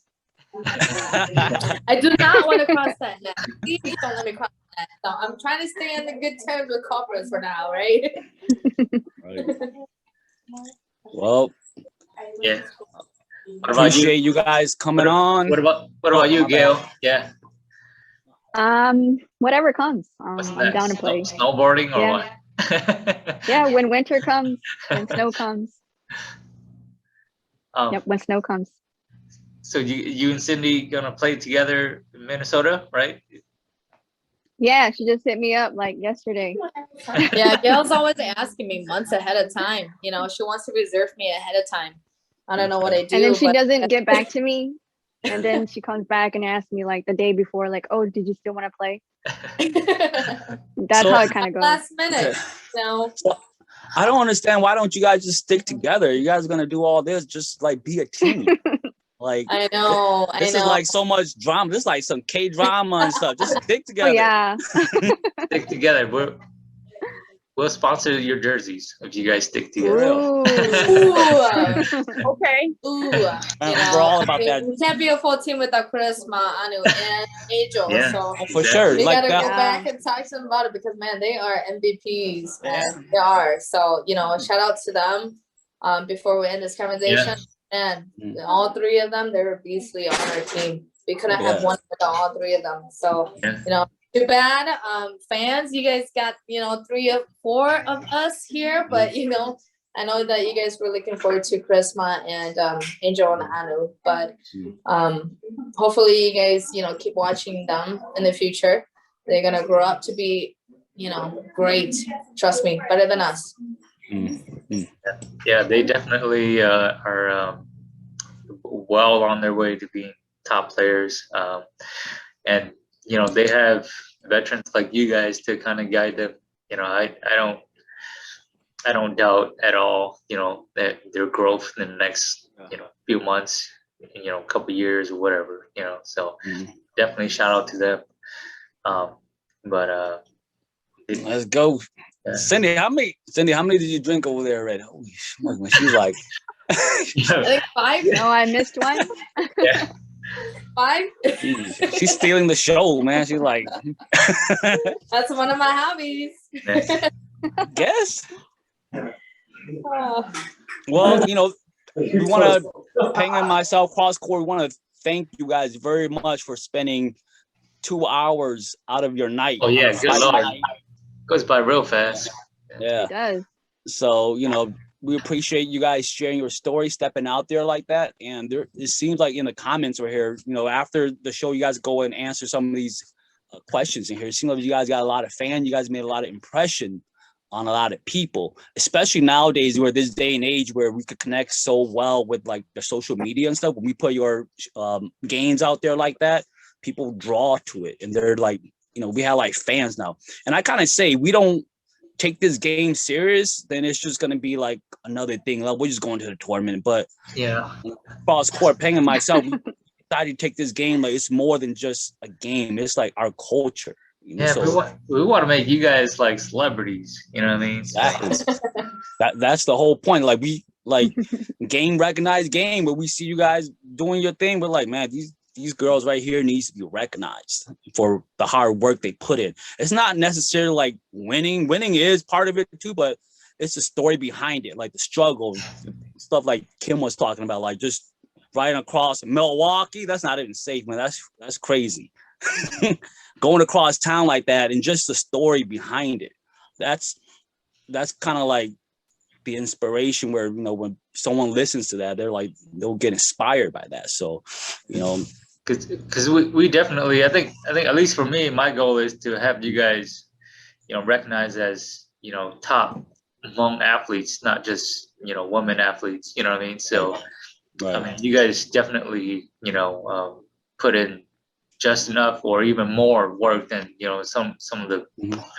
I do not want to cross that net. Please don't let me cross that. So I'm trying to stay on the good terms with corporates for now, right? Well, yeah. Appreciate you guys coming on. What about you, Gail? Yeah. Whatever comes. I'm down to play. Snowboarding or what? Yeah, when winter comes, when snow comes. When snow comes. So you and Cindy gonna play together in Minnesota, right? Yeah, she just hit me up like yesterday. Yeah, Gail's always asking me months ahead of time. You know, she wants to reserve me ahead of time. I don't know what I do. And then she but doesn't get back to me. And then she comes back and asks me like the day before, like, oh, did you still want to play? That's So- how it kind of goes. last minute. Okay. So So, I don't understand. Why don't you guys just stick together? You guys are gonna do all this, just like be a team. Like I know. this is like so much drama. This is like some K drama and stuff. Just stick Oh together. yeah. Stick together. We'll sponsor your jerseys if you guys stick together. Ooh. Ooh, Okay. ooh, We're all about that. We can't be a full team without Charisma, Anu, and Angel. Yeah. So For sure. we Like gotta that. go back and talk to them about it because man, they are MVPs, man. They are. So shout out to them. Before we end this conversation, and all three of them, they're beastly on our team. We couldn't have one without all three of them. So too bad, fans. You guys got 3 or 4 of us here, but I know that you guys were looking forward to Charisma and Angel and Anu, but hopefully you guys keep watching them in the future. They're gonna grow up to be great. Trust me, better than us. Yeah, they definitely are well on their way to being top players, and they have veterans like you guys to kind of guide them. I don't doubt at all that their growth in the next few months, couple years or whatever. So definitely shout out to them. But Let's go. Yeah. Cindy, how many did you drink over there already? Holy smokes, man. She's like I think 5. No, I missed one. Yeah. 5. geez, she's stealing the show, man. She's like That's one of my hobbies. guess. Oh. Well, we want to Peng and myself, CrossCourt, we want to thank you guys very much for spending 2 hours out of your night. Oh yeah, on a good Friday luck. night. Goes by real fast. Yeah. It does. So, we appreciate you guys sharing your story, stepping out there like that. And it seems like in the comments right here, after the show, you guys go and answer some of these questions in here. It seems like you guys got a lot of fans. You guys made a lot of impression on a lot of people, especially nowadays where this day and age where we could connect so well with like the social media and stuff. When we put your games out there like that, people draw to it. And they're like, we have like fans now. And I kind of say, we don't take this game serious, then it's just going to be like another thing. Like we're just going to the tournament. But Yeah. CrossCourt, Peng and myself, we decided to take this game like it's more than just a game. It's like our culture. Yeah, so we want to make you guys like celebrities. You know what I mean? that's the whole point. Like we game recognized game, where we see you guys doing your thing. But like, man, these girls right here needs to be recognized for the hard work they put in. It's not necessarily like winning. Winning is part of it too, but it's the story behind it, like the struggle, stuff like Kim was talking about, like just riding across Milwaukee. That's not even safe, man. That's crazy. Going across town like that and just the story behind it. That's kind of like the inspiration where, when someone listens to that, they'll get inspired by that. So, because we definitely, I think at least for me, my goal is to have you guys, recognized as, top Hmong athletes, not just, women athletes, you know what I mean? So, right. I mean, you guys definitely, put in just enough or even more work than, some of the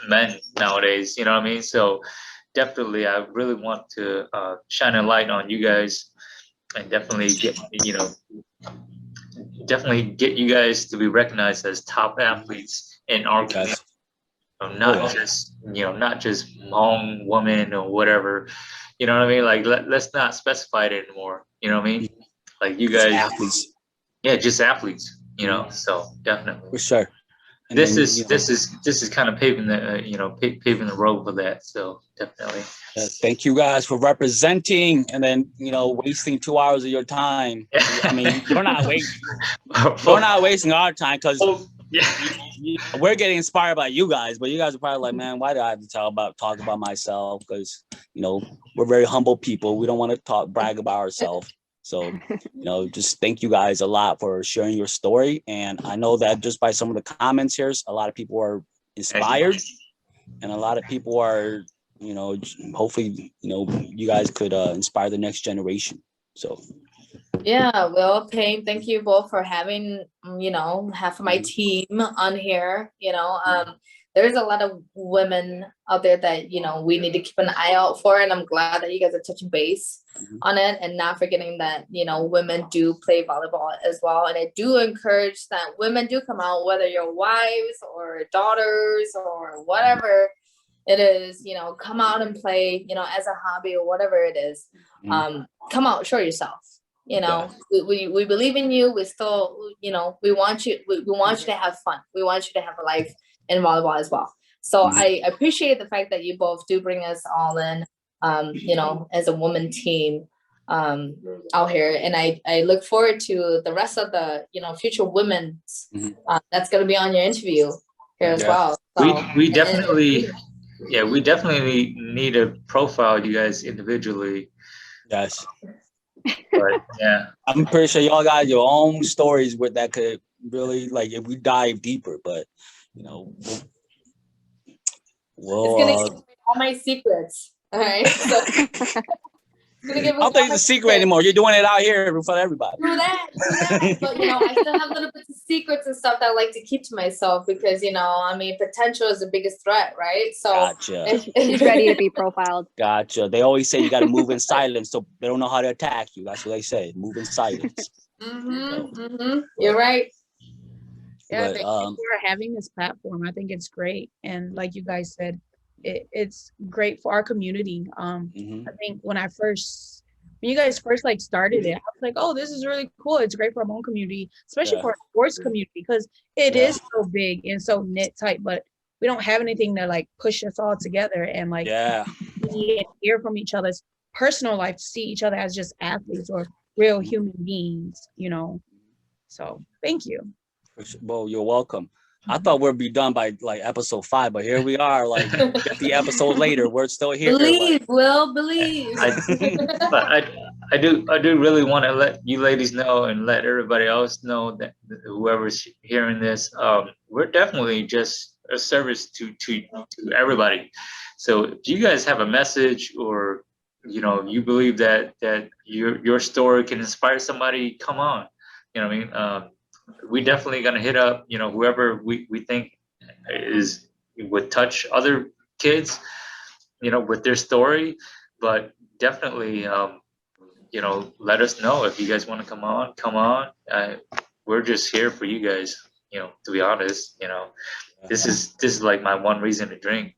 men nowadays, you know what I mean? So definitely, I really want to shine a light on you guys and definitely get you guys to be recognized as top athletes in our community. Not just Hmong woman or whatever, you know what I mean? Like let's not specify it anymore. You know what I mean? Like you guys, athletes. Yeah, just athletes. So definitely For sure. And this then, is kind of paving the paving the road for that. So definitely. Thank you guys for representing and then wasting 2 hours of your time. I mean, you're not wasting our time because we're getting inspired by you guys, but you guys are probably like, man, why do I have to talk about myself? Because we're very humble people. We don't want to brag about ourselves. So, just thank you guys a lot for sharing your story. And I know that just by some of the comments here, a lot of people are inspired, and a lot of people are, you know, hopefully, you know, you guys could inspire the next generation. So. Yeah, well, Payne, thank you both for having, you know, half of my team on here. You know, there's a lot of women out there that, you know, we need to keep an eye out for. And I'm glad that you guys are touching base on it and not forgetting that, you know, women do play volleyball as well. And I do encourage that women do come out, whether you're wives or daughters or whatever it is, you know, come out and play, you know, as a hobby or whatever it is. Come out, show yourself. You know, we believe in you. We still, you know, we want you to have fun. We want you to have a life in volleyball as well. So I appreciate the fact that you both do bring us all in, you know, as a woman team out here. And I look forward to the rest of the, you know, future women that's going to be on your interview here as well. So, we definitely need to profile you guys individually. Yes. But yeah, I'm pretty sure y'all got your own stories with that could really, like, if we dive deeper, but you know, it's gonna give away all my secrets. All right. So I don't think it's a secret anymore. You're doing it out here in front of everybody. Do that. But, you know, I still have little bits of secrets and stuff that I like to keep to myself because, you know, I mean, potential is the biggest threat, right? So Gotcha. She's ready to be profiled. Gotcha. They always say you got to move in silence, so they don't know how to attack you. That's what they say. Move in silence. You're right. Yeah, But, thank you for having this platform. I think it's great. And like you guys said, it's great for our community. I think when you guys first like started it, I was like, oh, this is really cool. It's great for our Hmong community, especially for our sports community, because it is so big and so knit tight, but we don't have anything to like push us all together and like hear from each other's personal life, to see each other as just athletes or real human beings, you know. So thank you. Well, you're welcome. I thought we'd be done by like episode 5, but here we are, like 50 episodes later. We're still here. Believe, like, Will, believe. But I do really want to let you ladies know and let everybody else know that whoever's hearing this, we're definitely just a service to everybody. So if you guys have a message, or you know, you believe that your story can inspire somebody, come on. You know what I mean? We definitely gonna hit up, you know, whoever we think would touch other kids, you know, with their story. But definitely, you know, let us know if you guys want to come on. We're just here for you guys, you know, to be honest. You know, this is like my one reason to drink.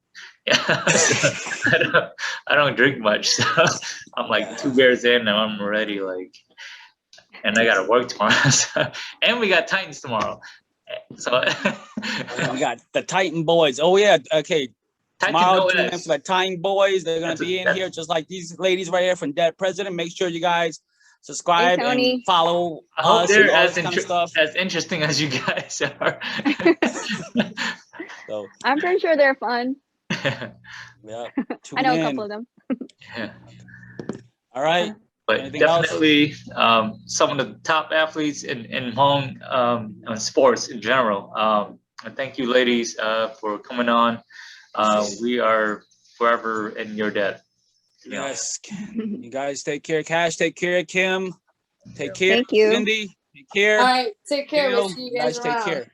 I don't drink much, so I'm like 2 beers in and I'm ready, like. And I gotta work tomorrow, and we got Titans tomorrow. So we got the Titan boys. Oh yeah, okay. Tomorrow, tune in for the Titan boys. They're gonna be in here just like these ladies right here from Dead President. Make sure you guys subscribe and follow us. They're as interesting as you guys are. So I'm pretty sure they're fun. Yeah, I know a couple of them. Yeah. All right. But anything definitely some of the top athletes in Hmong sports in general. Thank you, ladies, for coming on. We are forever in your debt. Yes. You guys take care. Cash, take care. Kim, take care. Thank you. Cindy, take care. All right, take care. Gail, We'll see you guys around. Take care.